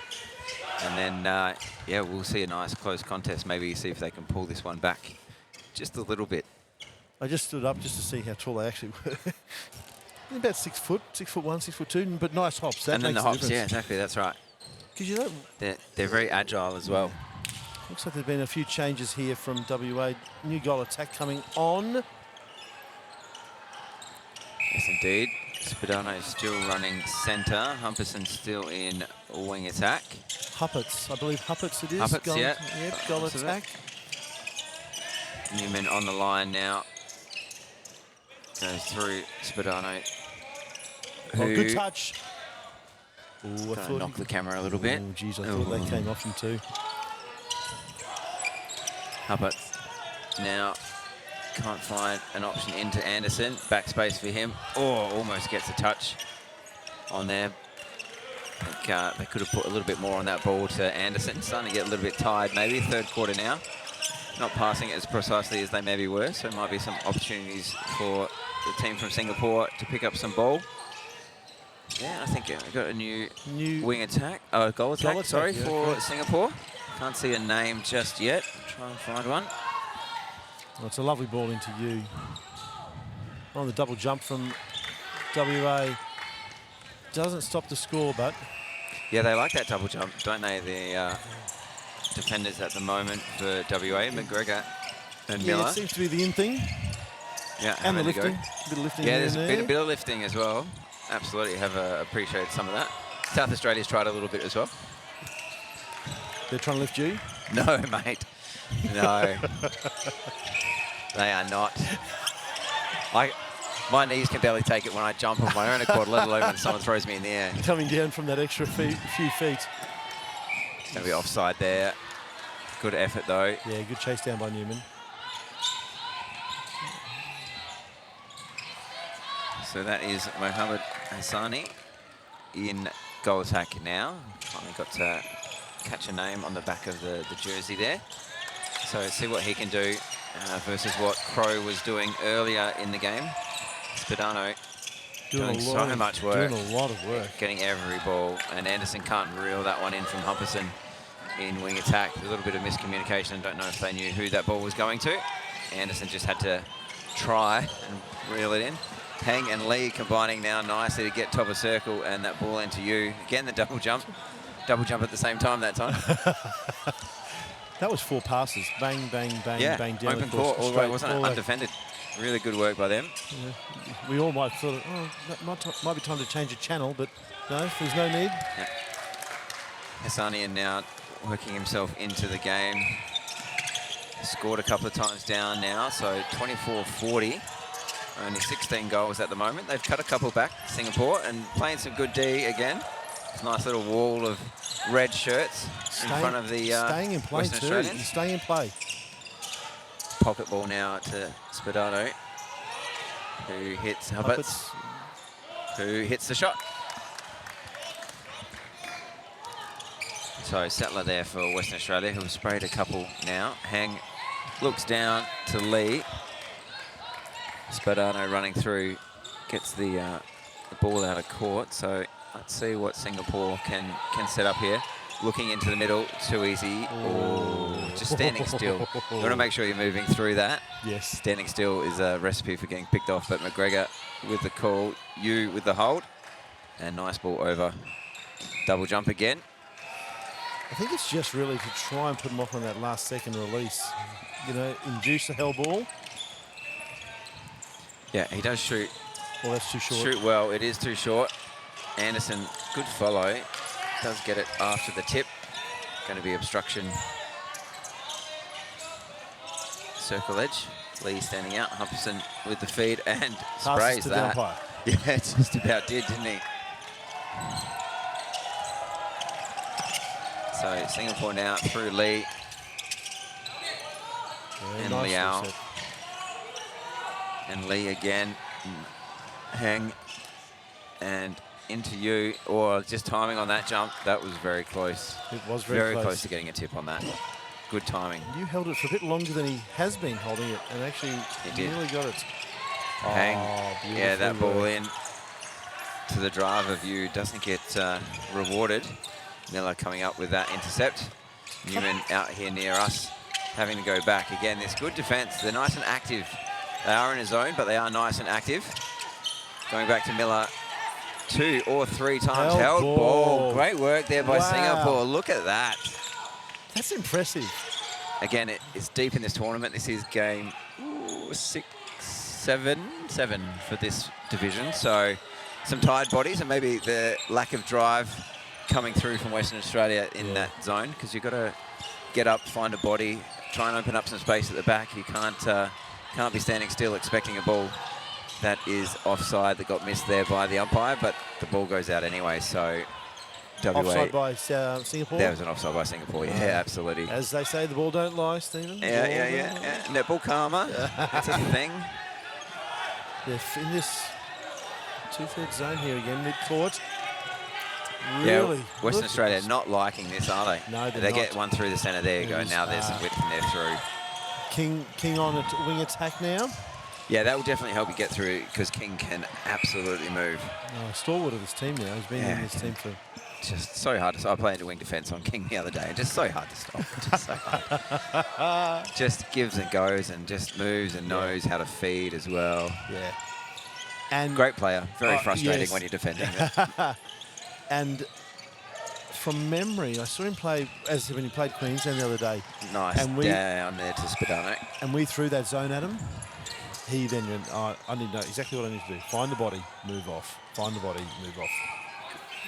And then, yeah, we'll see a nice close contest. Maybe see if they can pull this one back just a little bit. I just stood up just to see how tall they actually were. They're about 6 foot, 6'1", 6'2", but nice hops. That And then makes the a hops, difference. yeah, exactly, that's right. Because you know, They're very agile as well. looks like there've been a few changes here from WA. New goal attack coming on. Yes, indeed. Spadano still running centre. Humperson still in wing attack. Huppets, I believe Huppets it is. Huppets, Goal, yeah. Yep, goal Lots of it. attack. Newman on the line now. Goes through Spadano. Oh, who good touch. Ooh, I gonna thought knock the camera a little bit. Oh, geez, I thought they came off him too. Huppert now can't find an option into Anderson. Backspace for him. Oh, almost gets a touch on there. I think they could have put a little bit more on that ball to Anderson. Starting to get a little bit tired maybe. Third quarter now. Not passing it as precisely as they maybe were, so it might be some opportunities for the team from Singapore to pick up some ball. Yeah, I think we've got a new wing attack. Oh, goal attack, attack, sorry, yeah, for correct. Singapore. Can't see a name just yet. Try and find one. Well, it's a lovely ball into you. On the double jump from WA. Doesn't stop the score, but Yeah, they like that double jump, don't they? The defenders at the moment for WA, McGregor and yeah, Miller. it seems to be the in thing. Yeah, And the having a go. lifting. A bit of lifting Yeah, in there's there. a bit of lifting as well. Absolutely, have appreciated some of that. South Australia's tried a little bit as well. They're trying to lift you. No, mate. No. They are not. My knees can barely take it when I jump off my own accord, let alone when someone throws me in the air. Coming down from that extra few feet. Going to be offside there. Good effort, though. Yeah, good chase down by Newman. So that is Mohammed Hassani in goal attack now. Finally got to catch a name on the back of the jersey there. So see what he can do versus what Crow was doing earlier in the game. Spadano doing so much work. Doing a lot of work. Getting every ball, and Anderson can't reel that one in from Humperson in wing attack. A little bit of miscommunication. Don't know if they knew who that ball was going to. Anderson just had to try and reel it in. Heng and Lee combining now nicely to get top of circle, and that ball into you. Again, the double jump. Double jump at the same time that time. That was 4 passes. Bang, bang, bang, Yeah, bang down open the course. court all the way, Straight wasn't it? all the way. Undefended. Really good work by them. Yeah. We all might have thought, oh, that might be time to change a channel, but no, there's no need. Yeah. Hassanian now working himself into the game. Scored a couple of times down now, so 24-40. Only 16 goals at the moment. They've cut a couple back, Singapore, and playing some good D again. Nice little wall of red shirts in front of the staying in play Western too. Australians. He's staying in play. Pocket ball now to Spadano, who hits Huppets, who hits the shot. So Settler there for Western Australia, who have sprayed a couple now. Hang looks down to Lee. Spadano running through, gets the ball out of court. So Let's see what Singapore can set up here. Looking into the middle, too easy. Oh, just standing still. You want to make sure you're moving through that. Yes. Standing still is a recipe for getting picked off, but McGregor with the call, you with the hold, and nice ball over. Double jump again. I think it's just really to try and put him off on that last second release. You know, induce the hell ball. Yeah, he does shoot. Well, that's too short. Shoot well. It is too short. Anderson, good follow. Does get it after the tip. Going to be obstruction. Circle edge. Lee standing out. Humperson with the feed and sprays that. Yeah, it just about did, didn't he? So Singapore now through Lee and nice Liao. reset. And Lee again. Hang and into you, or just timing on that jump. That was very close. It was very close to getting a tip on that. Good timing. You held it for a bit longer than he has been holding it, and actually nearly got it. Hang. Oh, Yeah, that beautifully ball worked. in to the driver view doesn't get rewarded. Miller coming up with that intercept. Newman out here near us, having to go back. Again, this good defense. They're nice and active. They are in a zone, but they are nice and active. Going back to Miller 2 or 3 times. Held ball. Great work there by Singapore. Look at that. That's impressive. Again, it's deep in this tournament. This is game 7 for this division. So some tired bodies and maybe the lack of drive coming through from Western Australia in that zone, because you've got to get up, find a body, try and open up some space at the back. You can't be standing still expecting a ball that is offside that got missed there by the umpire, but the ball goes out anyway, so WA. Offside by Singapore? There was an offside by Singapore, yeah, absolutely. As they say, the ball don't lie, Stephen. Yeah. Netball karma, that's a thing. They're in this 2/3 zone here again, mid-court. Really? Yeah, Western Australia not liking this, are they? No, they get one through the centre. There you go. Now there's some width and they're through. King on a wing attack now. Yeah, that will definitely help you get through, because King can absolutely move. Stalwart of his team now. He's been in this team for... Just so hard to stop. I played wing defence on King the other day, and just so hard to stop. Just so hard. Just gives and goes and just moves and knows how to feed as well. Yeah. And great player. Very frustrating when you're defending it. And from memory, I saw him play when he played Queensland the other day. Nice. And down there to Spadano. And we threw that zone at him. He then went, I need to know exactly what I need to do. Find the body, move off. Find the body, move off.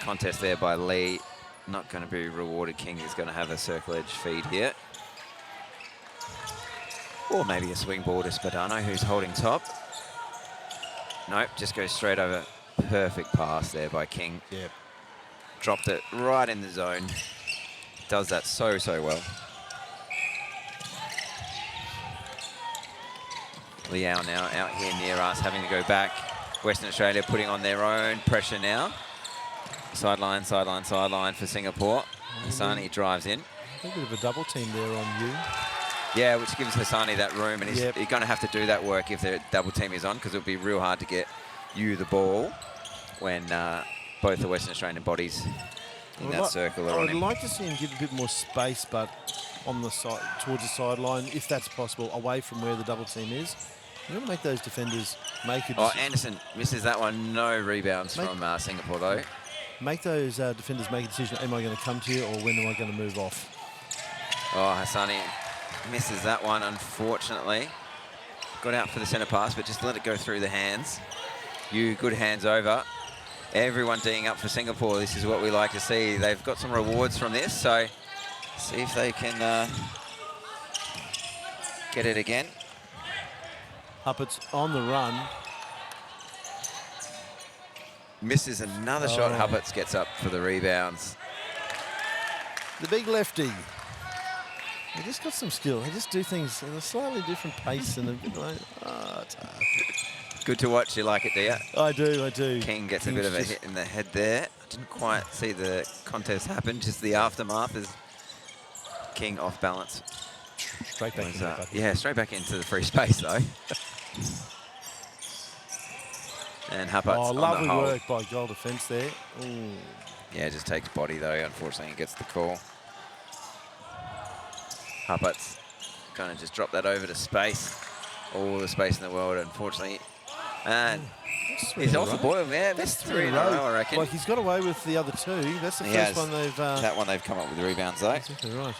Contest there by Lee. Not going to be rewarded. King is going to have a circle edge feed here. Or maybe a swing ball to Spadano, who's holding top. Nope, just goes straight over. Perfect pass there by King. Yep. Dropped it right in the zone. Does that so well. Liao now out here near us, having to go back. Western Australia putting on their own pressure now. Sideline for Singapore. Hassani drives in. A bit of a double team there on you. Yeah, which gives Hassani that room, and he's going to have to do that work if the double team is on, because it'll be real hard to get you the ball when both the Western Australian bodies in that circle are on him. I'd like to see him give a bit more space, but on the side, towards the sideline, if that's possible, away from where the double team is. You want to make those defenders make it. Anderson misses that one. No rebounds from Singapore, though. Make those defenders make a decision. Am I going to come to you, or when am I going to move off? Oh, Hassani misses that one, unfortunately. Got out for the centre pass, but just let it go through the hands. Good hands over. Everyone teeing up for Singapore. This is what we like to see. They've got some rewards from this, so see if they can get it again. Huppert's on the run. Misses another shot. Huppert's gets up for the rebounds. The big lefty. He just got some skill. He just do things at a slightly different pace and a bit like, it's hard. Good to watch. You like it, do you? I do. King gets a bit of a hit in the head there. I didn't quite see the contest happen, just the aftermath is King off balance. Straight back straight back into the free space, though. And Huppatz Oh, on lovely the hold. work by goal defence there. Ooh. Yeah, just takes body though, unfortunately, and gets the call. Huppatz kind of just dropped that over to space. All the space in the world, unfortunately. And he's off the boil, yeah. Missed 3 in a row, I reckon. Like, he's got away with the other 2. That's the He first has. one they've... That one they've come up with rebounds though. Exactly right.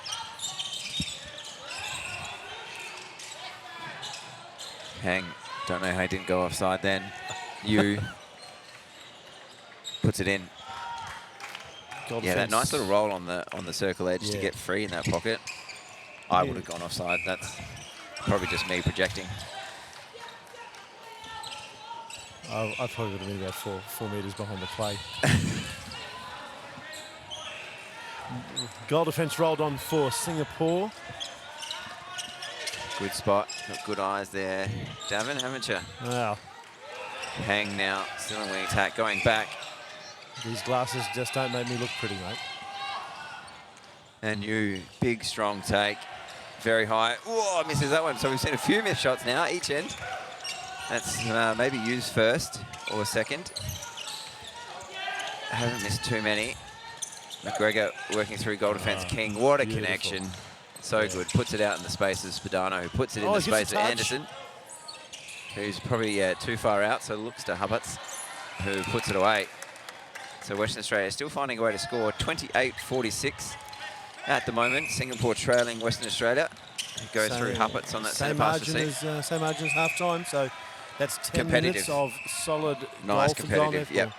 Hang, don't know how he didn't go offside then. You puts it in. Goal Yeah, that defence. nice little roll on the circle edge to Yeah. get free in that pocket. I Yeah. would have gone offside. That's probably just me projecting. I probably would have been about 4 metres behind the play. Goal defence rolled on for Singapore. Good spot, got good eyes there. Davin, haven't you? Wow, Hang now, still in wing attack, going back. these glasses just don't make me look pretty, mate. And you, big, strong take. Very high. Whoa, misses that one. So we've seen a few missed shots now, each end. That's maybe used first or second. I haven't missed too many. McGregor working through goal defence. King, what a beautiful. connection. So good. Puts it out in the space of Spadano, who puts it in Oh, the he gets space a of touch. Anderson, who's probably too far out, so looks to Huppatz, who puts it away. So Western Australia still finding a way to score. 28-46 at the moment. Singapore trailing Western Australia. It goes through Huppatz on that centre same pass margin receipt. as same margin as half time. So that's 10 Competitive. minutes of solid Nice goal for goal competitive, netball. yep.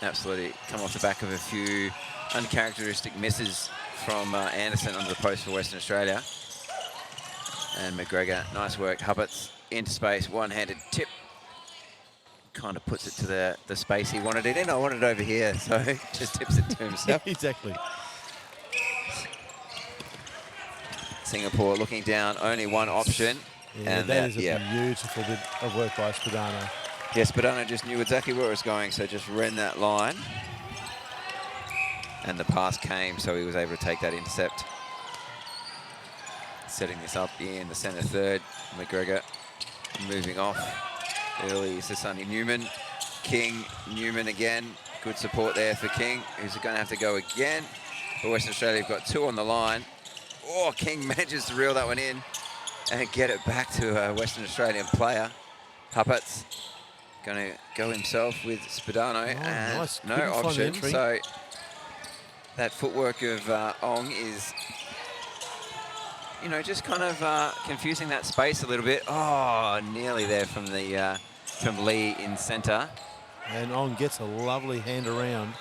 Absolutely. Come off the back of a few uncharacteristic misses from Anderson under the post for Western Australia. And McGregor, nice work. Huppatz into space, one-handed tip. Kind of puts it to the space he wanted it in. I wanted it over here, so just tips it to himself. Exactly. Singapore looking down, only one option. Yeah, and that is a beautiful bit of work by Spadano. Yeah, Spadano just knew exactly where it was going, so just ran that line. And the pass came, so he was able to take that intercept. Setting this up in the centre third. McGregor moving off. Early is Sonny Newman. King, Newman again. Good support there for King, who's going to have to go again. But Western Australia have got 2 on the line. Oh, King manages to reel that one in and get it back to a Western Australian player. Huppatz going to go himself with Spadano, and nice. no Couldn't find the option. entry. So that footwork of Ong is, you know, just kind of confusing that space a little bit. Oh, nearly there from the from Lee in centre. And On gets a lovely hand around.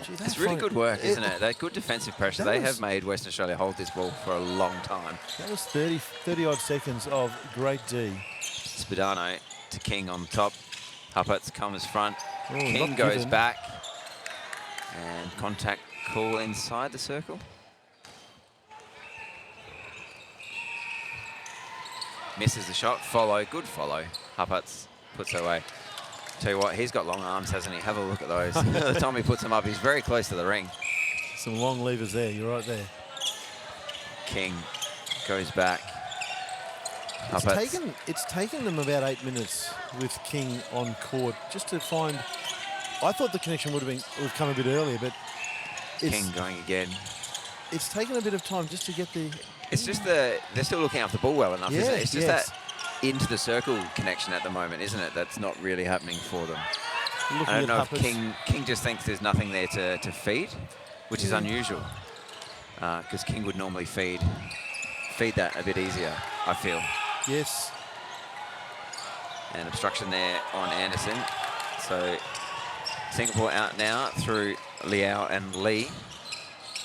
Gee, That's really good work, isn't it? That good defensive pressure. That They was- have made Western Australia hold this ball for a long time. That was 30 odd seconds of great D. Spadano to King on top. Huppatz comes front. Oh, King not goes given. back. And contact call inside the circle. Misses the shot. Follow. Good follow. Huppatz puts it away. Tell you what, he's got long arms, hasn't he? Have a look at those. The time he puts them up, he's very close to the ring. Some long levers there. You're right there. King goes back. Huppatz. It's taken them about 8 minutes with King on court just to find. I thought the connection would have come a bit earlier, but King going again. it's taken a bit of time just to get the. It's just they're still looking after the ball well enough, isn't it? It's just Yes. that into the circle connection at the moment, isn't it? That's not really happening for them. Looking I don't at know if Huppatz. King just thinks there's nothing there to feed, which is unusual, because King would normally feed that a bit easier, I feel. Yes. And obstruction there on Anderson. So Singapore out now through Liao and Lee.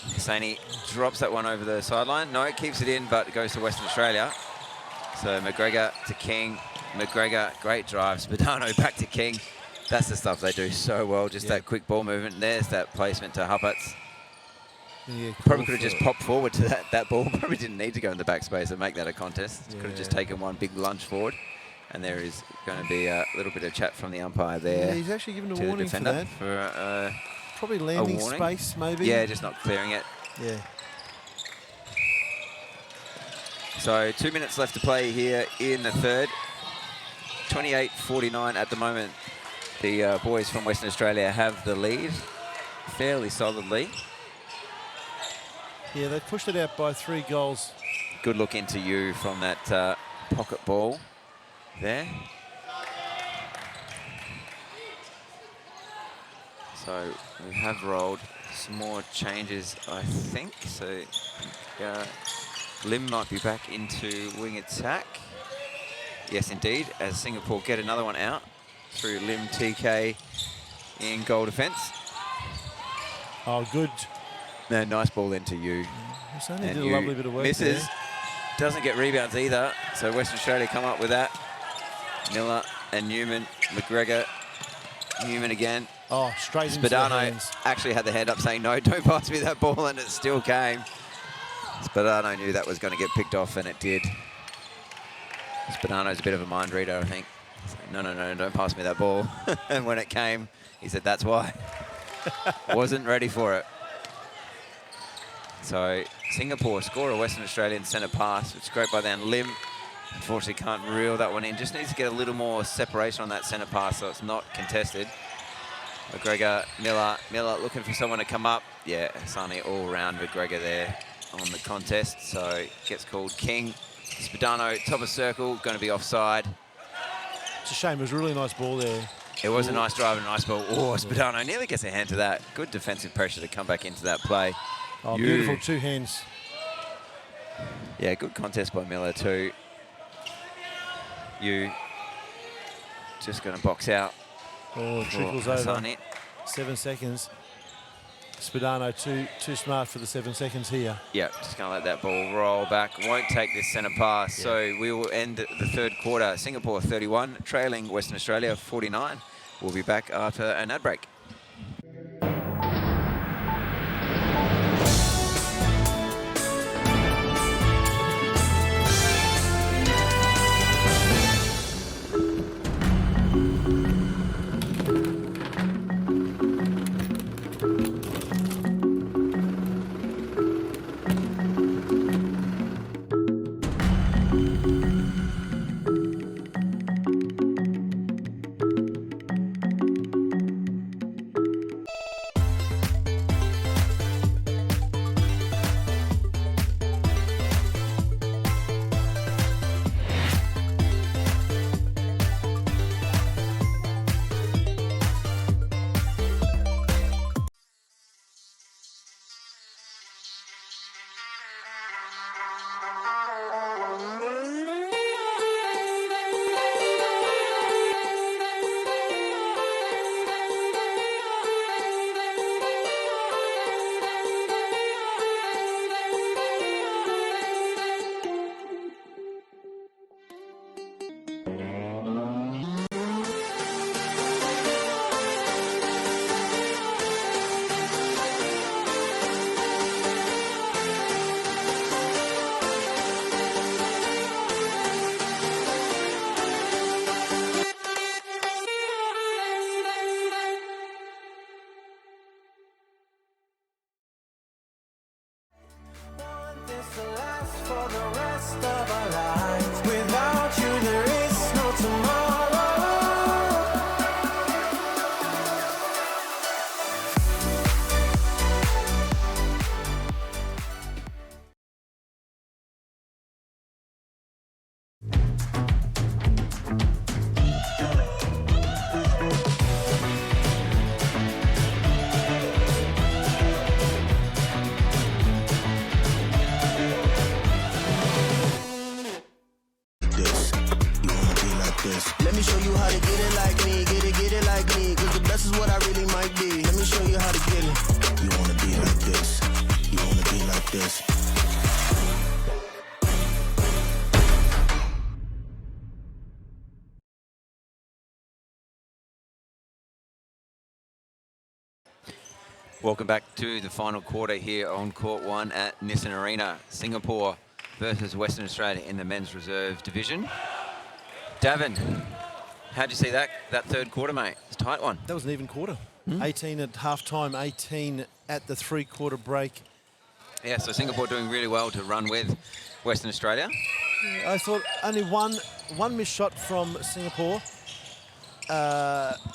Saini drops that one over the sideline. No, it keeps it in, but it goes to Western Australia. So McGregor to King. McGregor, great drive. Spadano back to King. That's the stuff they do so well, just that quick ball movement. There's that placement to Huppatz. Yeah, Probably could have just popped forward to that ball. Probably didn't need to go in the backspace and make that a contest. Could have just Yeah. taken one big lunge forward. And there is going to be a little bit of chat from the umpire Yeah, there he's actually given a to the warning for defender that. for Probably landing warning? space, maybe. yeah, just not clearing it. Yeah. So 2 minutes left to play here in the third. 28-49 at the moment. The boys from Western Australia have the lead fairly solidly. Yeah, they pushed it out by 3 goals. Good look into you from that pocket ball there. So we have rolled some more changes, I think. So Lim might be back into wing attack. Yes, indeed, as Singapore get another one out through Lim TK in goal defence. Oh, good. No, nice ball into you. Sonny And did a you lovely bit of work misses. there. Doesn't get rebounds either. So Western Australia come up with that. Miller and Newman, McGregor, Newman again. Oh, straight into the Spadano hands. actually had the hand up saying, no, don't pass me that ball, and it still came. Spadano knew that was going to get picked off, and it did. Spadano's a bit of a mind reader, I think. No, no, no, don't pass me that ball. And when it came, he said, that's why. Wasn't ready for it. So Singapore score a Western Australian centre pass, which is great by them. Lim, unfortunately, can't reel that one in. Just needs to get a little more separation on that centre pass so it's not contested. McGregor, Miller looking for someone to come up. Yeah, Sonny all round McGregor there on the contest. So gets called King. Spadano, top of circle, going to be offside. It's a shame. It was a really nice ball there. It was a nice drive and a nice ball. Oh, Spadano nearly gets a hand to that. Good defensive pressure to come back into that play. Oh, beautiful 2 hands. Yeah, good contest by Miller too. You just going to box out. Oh, it trickles over. 7 seconds. Spadano too smart for the 7 seconds here. Yeah, just going to let that ball roll back. Won't take this centre pass. Yeah. So we will end the third quarter. Singapore 31, trailing Western Australia 49. We'll be back after an ad break. Want this to last for the rest of our lives. Without you, there is no tomorrow. Let me show you how to get it like me, get it like me. Cause the best is what I really might be. Let me show you how to get it. You wanna be like this, you wanna be like this. Welcome back to the final quarter here on Court 1 at Nissan Arena. Singapore versus Western Australia in the men's reserve division. Davin, how'd you see that third quarter, mate? It's a tight one. That was an even quarter. 18 at halftime, 18 at the 3-quarter break. Yeah, so Singapore doing really well to run with Western Australia. I thought only one one missed shot from Singapore,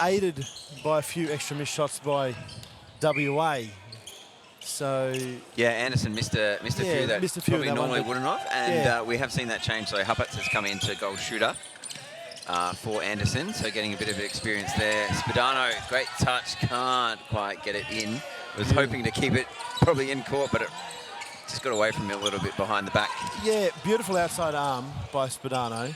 aided by a few extra missed shots by WA. So Yeah, Anderson missed a few that missed a few of probably that one, normally but- wouldn't have, and we have seen that change. So Huppatz has come into goal shooter for Anderson, so getting a bit of experience there. Spadano, great touch, can't quite get it in. Was hoping to keep it probably in court, but it just got away from him a little bit behind the back. yeah, beautiful outside arm by Spadano.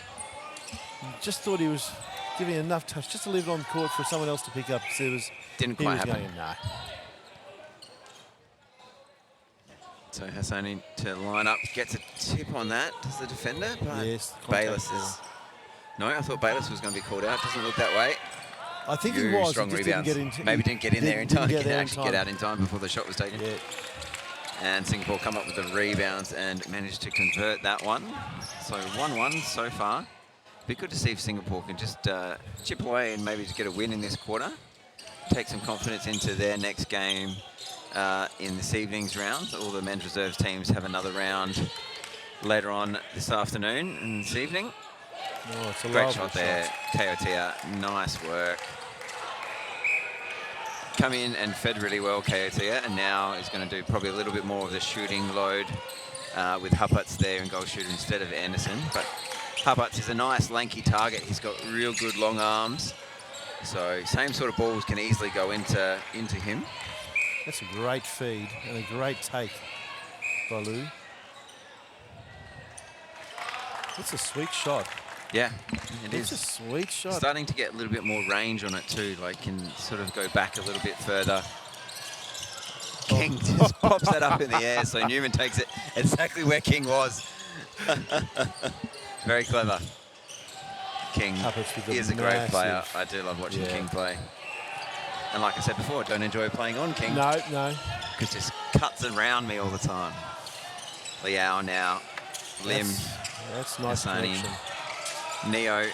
Just thought he was giving enough touch just to leave it on court for someone else to pick up. So Didn't he quite was happen. going, no. So Hassani to line up, gets a tip on that. Does the defender? But Yes, Bayless contact, is. No, I thought Bayless was going to be called out. Doesn't look that way. I think he Few was. strong He just rebounds. didn't get in. Maybe didn't get in there in time. Didn't Didn't get actually get out in time before the shot was taken. Yeah. And Singapore come up with the rebounds and managed to convert that one. So 1-1 so far. Be good to see if Singapore can just chip away and maybe just get a win in this quarter. Take some confidence into their next game in this evening's round. All the men's reserves teams have another round later on this afternoon and this evening. Oh, it's a Great lovely shot there, Kaotia. Nice work. Come in and fed really well, Kaotia, and now is going to do probably a little bit more of the shooting load with Huppatz there and goal shooter instead of Anderson. But Huppatz is a nice lanky target. He's got real good long arms. So same sort of balls can easily go into him. That's a great feed and a great take by Lou. It's a sweet shot. Yeah, it It's a is. sweet shot. Starting to get a little bit more range on it too, like can sort of go back a little bit further. King just pops that up in the air, so Newman takes it exactly where King was. Very clever. King Huppatz with the is a great player. massive- I do love watching Yeah. King play. And like I said before, I don't enjoy playing on King. No, no. Because just cuts around me all the time. Liao now. Lim. That's nice Hassani. connection. Neo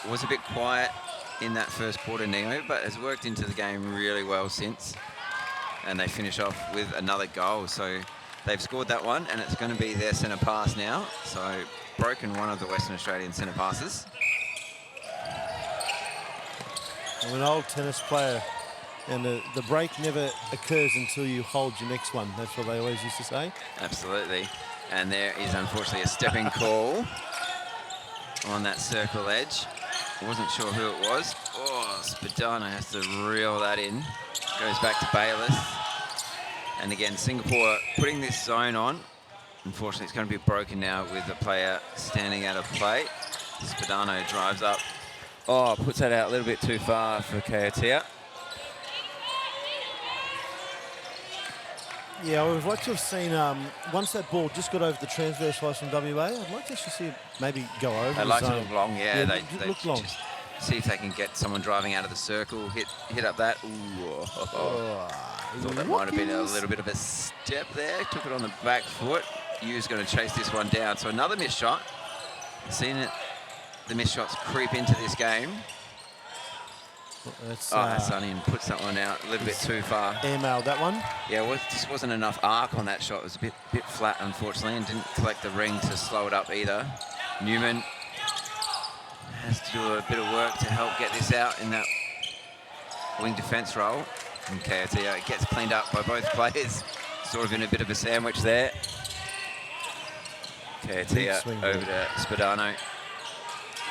was a bit quiet in that first quarter, Neo, but has worked into the game really well since. And they finish off with another goal. So they've scored that one, and it's going to be their centre pass now. So broken one of the Western Australian centre passes. I'm an old tennis player, and the break never occurs until you hold your next one. That's what they always used to say. Absolutely. And there is unfortunately a stepping call on that circle edge. I wasn't sure who it was. Oh, Spadano has to reel that in. Goes back to Bayless. And again, Singapore putting this zone on. Unfortunately, it's going to be broken now with the player standing out of play. Spadano drives up. Oh, puts that out a little bit too far for Kaotia. Yeah, I would like to have seen, once that ball just got over the transverse slice from WA, I'd like to actually see it maybe go over They the like to zone. look long, yeah. Yeah, they look long. just see if they can get someone driving out of the circle, hit up that. Ooh, thought that might have been a little bit of a step there. Took it on the back foot. Yu's going to chase this one down. So another missed shot. Seen it, the missed shots creep into this game. That's Hassani and puts that one out a little bit too far. airmailed that one. Yeah, well, just wasn't enough arc on that shot. It was a bit flat, unfortunately, and didn't collect the ring to slow it up either. Newman has to do a bit of work to help get this out in that wing defence role. And Kaotia, it gets cleaned up by both players. Sort of in a bit of a sandwich there. Kaotia swing over ball. to Spadano.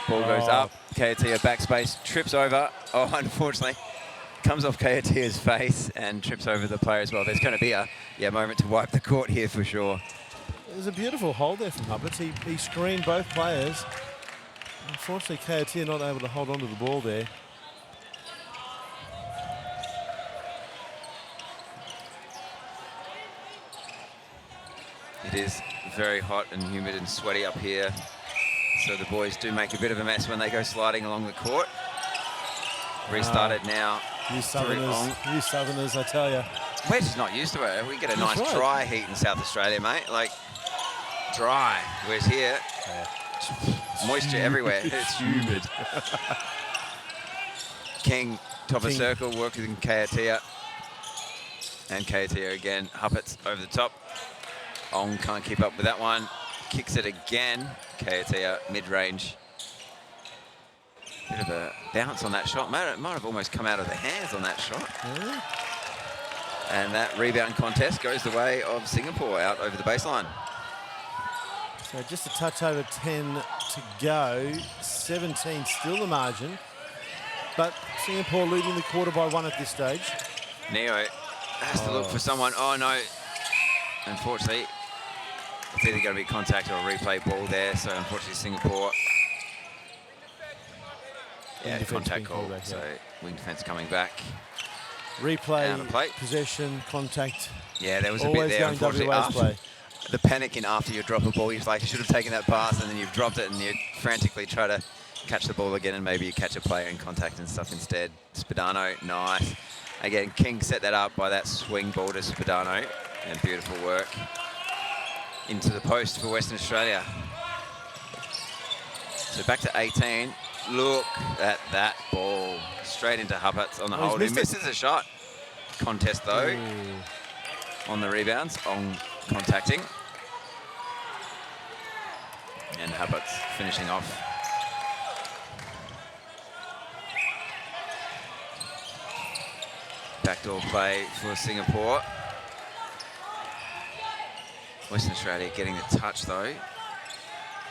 Ball goes up. Kaotia backspace, trips over. Oh, unfortunately, comes off Kaotia's face and trips over the player as well. There's going to be a moment to wipe the court here for sure. It was a beautiful hold there from Huppatz. He screened both players. Unfortunately, Kaotia not able to hold on to the ball there. It is very hot and humid and sweaty up here. So the boys do make a bit of a mess when they go sliding along the court. Restarted now. You Southerners, I tell you. We're just not used to it. We get a nice right. dry heat in South Australia, mate. Like, dry. Whereas here, moisture everywhere. It's humid. King, top of King. circle, working Kaotia. And Kaotia again. Huppatz over the top. Ong can't keep up with that one. Kicks it again. Kaotia mid-range. Bit of a bounce on that shot. Might have almost come out of the hands on that shot. Yeah. And that rebound contest goes the way of Singapore out over the baseline. So just a touch over 10 to go. 17 still the margin. But Singapore leading the quarter by 1 at this stage. Neo has to look for someone. Oh, no. Unfortunately, it's either going to be contact or a replay ball there. So, unfortunately, Singapore... Yeah, Wing defence contact being call. called back, So, yeah. wing defence coming back. Replay, Out of play. possession, contact. Yeah, there was a bit Always there, going unfortunately. WA's After, play. the panicking after you drop a ball, you're like, you should have taken that pass, and then you've dropped it, and you frantically try to catch the ball again, and maybe you catch a player in contact and stuff instead. Spadano, nice. Again, King set that up by that swing ball to Spadano, and beautiful work into the post for Western Australia. So back to 18. Look at that ball. Straight into Huppatz on the hold. He misses a shot. Contest, though, on the rebounds, on contacting. And Huppatz finishing off. Backdoor play for Singapore. Western Australia getting the touch, though.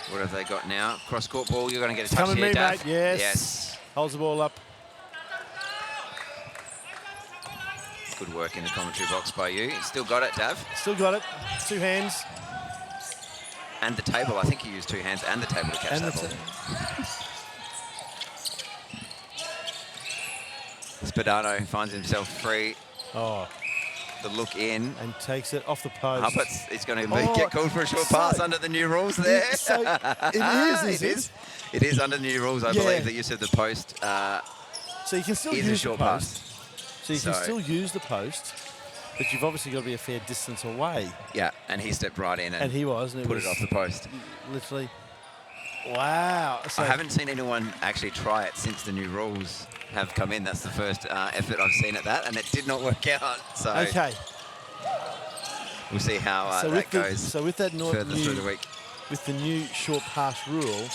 What have they got now? Cross-court ball. You're going to get a touch here, Dav. Mate. Yes. Yes. Holds the ball up. Good work in the commentary box by you. Still got it, Dav. Still got it. 2 hands. And the table. I think you used 2 hands and the table to catch And that the ball. Spadano finds himself free. Oh, The look in. and takes it off the post. Huppatz is going to Oh, get called for a short pass under the new rules there. So it is. It is under the new rules, I Yeah. believe, that use of the post. So you can still Is a use short the pass. post. So you can So- still use the post, but you've obviously got to be a fair distance away. Yeah, and he stepped right in And and he was. And put was it off the post. Literally. Wow. So I haven't seen anyone actually try it since the new rules have come in. That's the first effort I've seen at that, and it did not work out. So Okay. we'll see how So that with goes so with that further through the week. with the new short pass rule,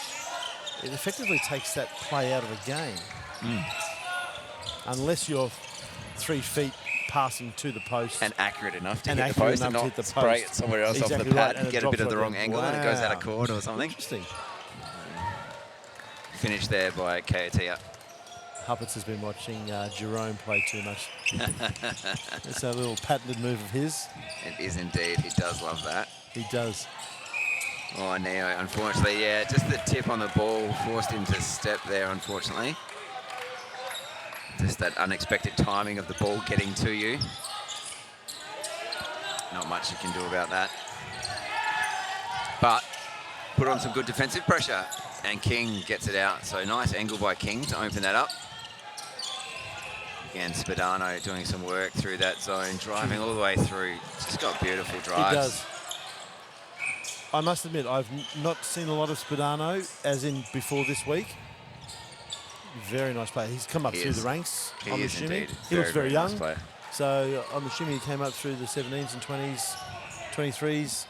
it effectively takes that play out of the game. Unless you're 3 feet passing to the post. And accurate enough to And hit the accurate post and enough to not hit the spray post. it somewhere else off Exactly the right, pad and and it get a bit drops of the like wrong that. angle and it goes out of Wow. court or something. Interesting. Finished there by Kayatia. Huppatz has been watching Jerome play too much. It's a little patented move of his. It is indeed. He does love that. He does. Oh, Neo, unfortunately, yeah, just the tip on the ball forced him to step there, unfortunately. Just that unexpected timing of the ball getting to you. Not much you can do about that. But put on some good defensive pressure, and King gets it out. So nice angle by King to open that up. Again, Spadano doing some work through that zone, driving all the way through. Just got beautiful drives. He does. I must admit, I've not seen a lot of Spadano, as in before this week. Very nice player. He's come up He through is. the ranks He on the is shimmy. indeed. He looks very nice young. player. So on the shimmy, he came up through the 17s and 20s, 23s.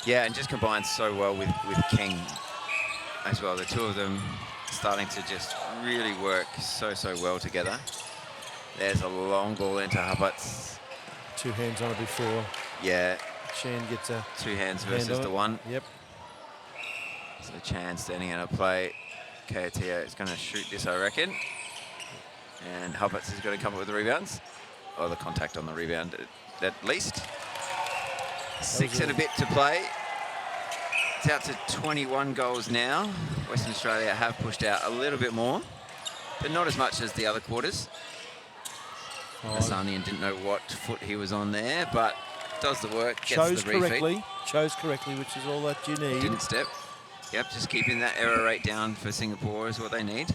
Yeah, and just combines so well with King as well. The two of them starting to just really work so well together. There's a long ball into Huppatz. 2 hands on it before. Yeah, Chan gets a 2 hands hand versus on the it. one. Yep. So Chan standing out of play. Kayatia is going to shoot this, I reckon. And Huppatz is going to come up with the rebounds. Or the contact on the rebound at least. 6 and a bit to play. It's out to 21 goals now. Western Australia have pushed out a little bit more, but not as much as the other quarters. Hassanian didn't know what foot he was on there, but does the work, gets Chose the refeed. correctly. Chose correctly, which is all that you need. Didn't step. Yep, just keeping that error rate down for Singapore is what they need.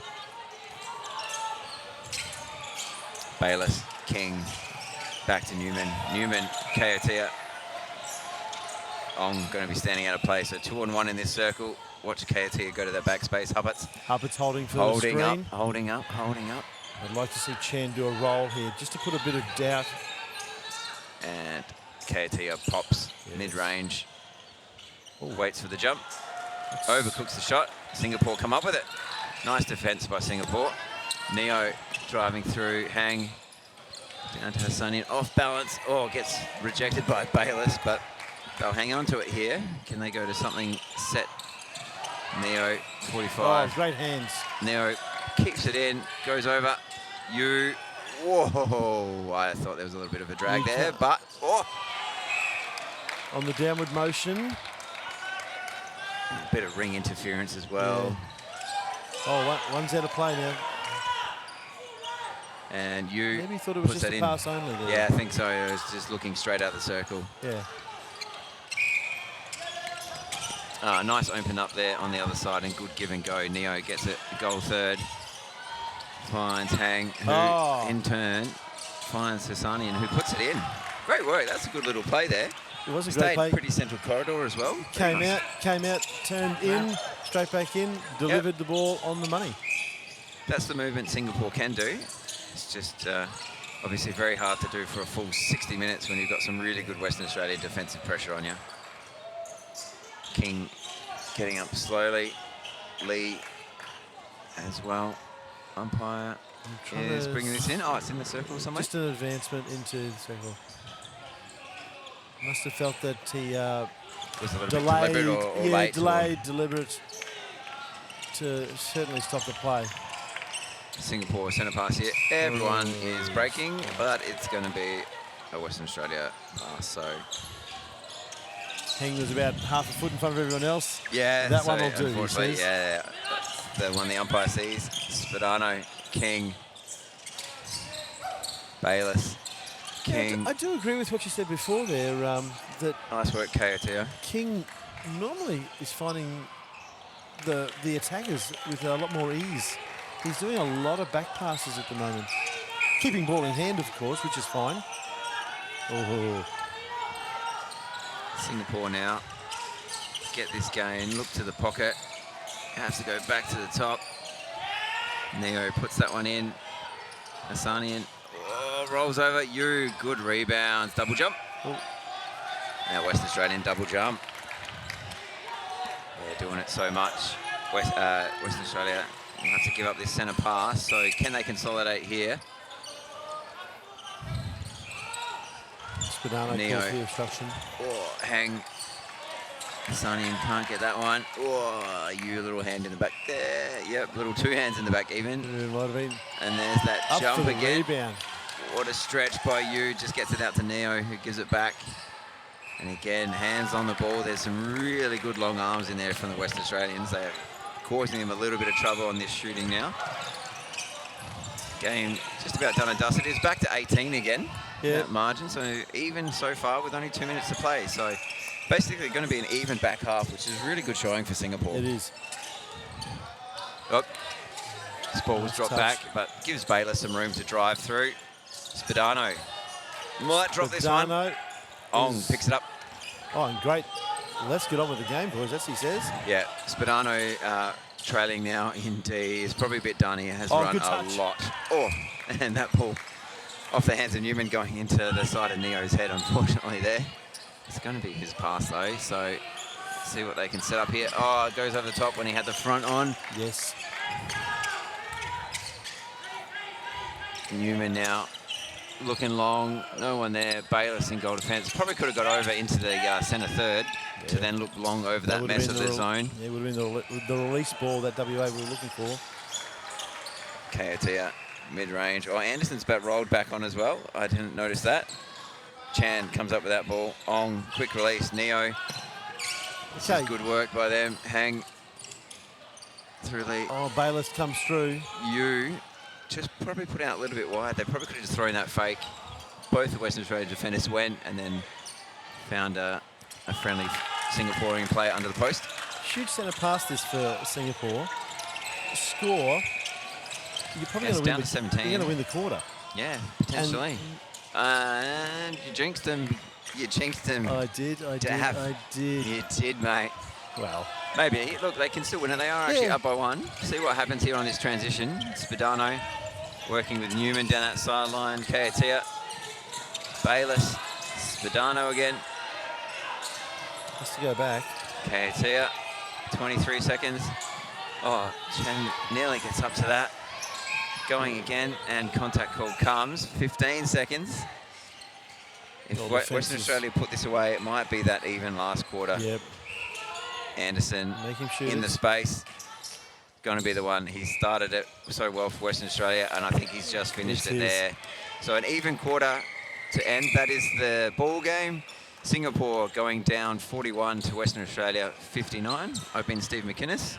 Bayless, King, back to Newman. Newman, Kayatia. I'm going to be standing out of play, so 2-on-1 in this circle. Watch Kayatia go to that backspace. Huppatz holding for the Holding up, screen. holding up, holding up. I'd like to see Chan do a roll here, just to put a bit of doubt. And Kayatia pops Yes. mid-range. Waits for the jump. overcooks the shot. Singapore come up with it. Nice defence by Singapore. Neo driving through, hang down to Hassanian, off balance. Oh, gets rejected by Bayless, but they'll hang on to it here. Can they go to something set? Neo, 45. Oh, great hands. Neo kicks it in, goes over. Whoa, I thought there was a little bit of a drag there, but On the downward motion. A bit of ring interference as well. Yeah. Oh, one's out of play now. And you maybe thought it was just a pass only there. Yeah, I think so. It was just looking straight out the circle. Yeah. Nice open up there on the other side and good give and go. Neo gets it, goal third. Finds Hang, who in turn finds Hassanian, who puts it in. Great work. That's a good little play there. It was a Stayed great play. Pretty central corridor as well. Came out, turned in, straight back in, delivered the ball on the money. That's the movement Singapore can do. It's just obviously very hard to do for a full 60 minutes when you've got some really good Western Australia defensive pressure on you. King getting up slowly. Lee as well. Umpire is bringing this in. Oh, it's in the circle somewhere. Just an advancement into the circle. Must have felt that he was a little delayed, bit deliberate or late. Delayed, deliberate to certainly stop the play. Singapore centre pass here. Everyone is breaking, but it's going to be a Western Australia pass. So Heng was about half a foot in front of everyone else. yeah, that so one will do. He unfortunately, says. yeah, that's the one the umpire sees. Spadano, King, Bayless, King. Yeah, I do agree with what you said before there. That Nice work, Kaotia. King normally is finding the attackers with a lot more ease. He's doing a lot of back passes at the moment. Keeping ball in hand, of course, which is fine. Oh. Singapore now get this game, look to the pocket, has to go back to the top. Neo puts that one in. Hassanian rolls over. Good rebounds, double jump. Now West Australian double jump. They're doing it so much. Western Australia will have to give up this centre pass. So can they consolidate here? Spadano Neo. calls the obstruction. Hang. Hassanian can't get that one. Little hand in the back there. Yep, little two hands in the back even. It might have been And there's that up jump for the again. rebound. What a stretch by you. Just gets it out to Neo, who gives it back. And again, hands on the ball. There's some really good long arms in there from the West Australians. They're causing them a little bit of trouble on this shooting now. Game just about done and dusted. It's back to 18 again. Yeah. That margin. So even so far with only 2 minutes to play. So basically going to be an even back half, which is really good showing for Singapore. It is. This ball was dropped back, but gives Bayless some room to drive through. Spadano might drop this one. Ong picks it up. Oh, and great. Let's get on with the game, boys. That's what he says. Yeah, Spadano trailing now in D is probably a bit done. He has run a lot. And that ball off the hands of Newman going into the side of Neo's head, unfortunately there. It's going to be his pass though, so see what they can set up here. It goes over the top when he had the front on. Yes. Newman now looking long, no one there. Bayless in goal defence. Probably could have got over into the centre third to then look long over that mess of the zone. Yeah, it would have been the release ball that WA were looking for. Kaotia, mid-range. Anderson's about rolled back on as well. I didn't notice that. Chan comes up with that ball. Ong, quick release. Neo. This is good work by them. Hang through the... Bayless comes through. Just probably put out a little bit wide. They probably could have just thrown that fake. Both the Western Australia defenders went and then found a friendly Singaporean player under the post. Huge centre pass this for Singapore. Score. You're probably going to win. Down to 17. You're going to win the quarter. Yeah, potentially. And you jinxed them. You jinxed them. I did. You did, mate. Well, maybe. Look, they can still win it. They are actually up by one. See what happens here on this transition. Spadano working with Newman down that sideline. Kaotia. Bayless. Spadano again. Has to go back. Kaotia. 23 seconds. Oh, Chen nearly gets up to that. Going again, and contact call comes. 15 seconds. If Well, Western Australia put this away, it might be that even last quarter. Yep. Anderson Make him shoot in the it. space. Going to be the one. He started it so well for Western Australia, and I think he's just finished it there. So an even quarter to end. That is the ball game. Singapore going down 41 to Western Australia 59. I've been Steve McInnes.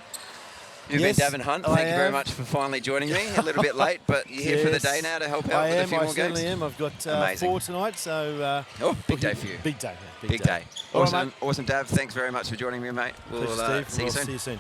You've Yes, been Davin Hunt. I Thank you very am. much for finally joining me. A little bit late, but you're here for the day now to help out with a few I more games. certainly am. I've got Amazing. 4 tonight, so... Oh, big day for you. Big day. Big day. All right, Awesome, mate. awesome, Dav. Thanks very much for joining me, mate. We'll Pleasure, Steve. see you We'll soon. See you soon.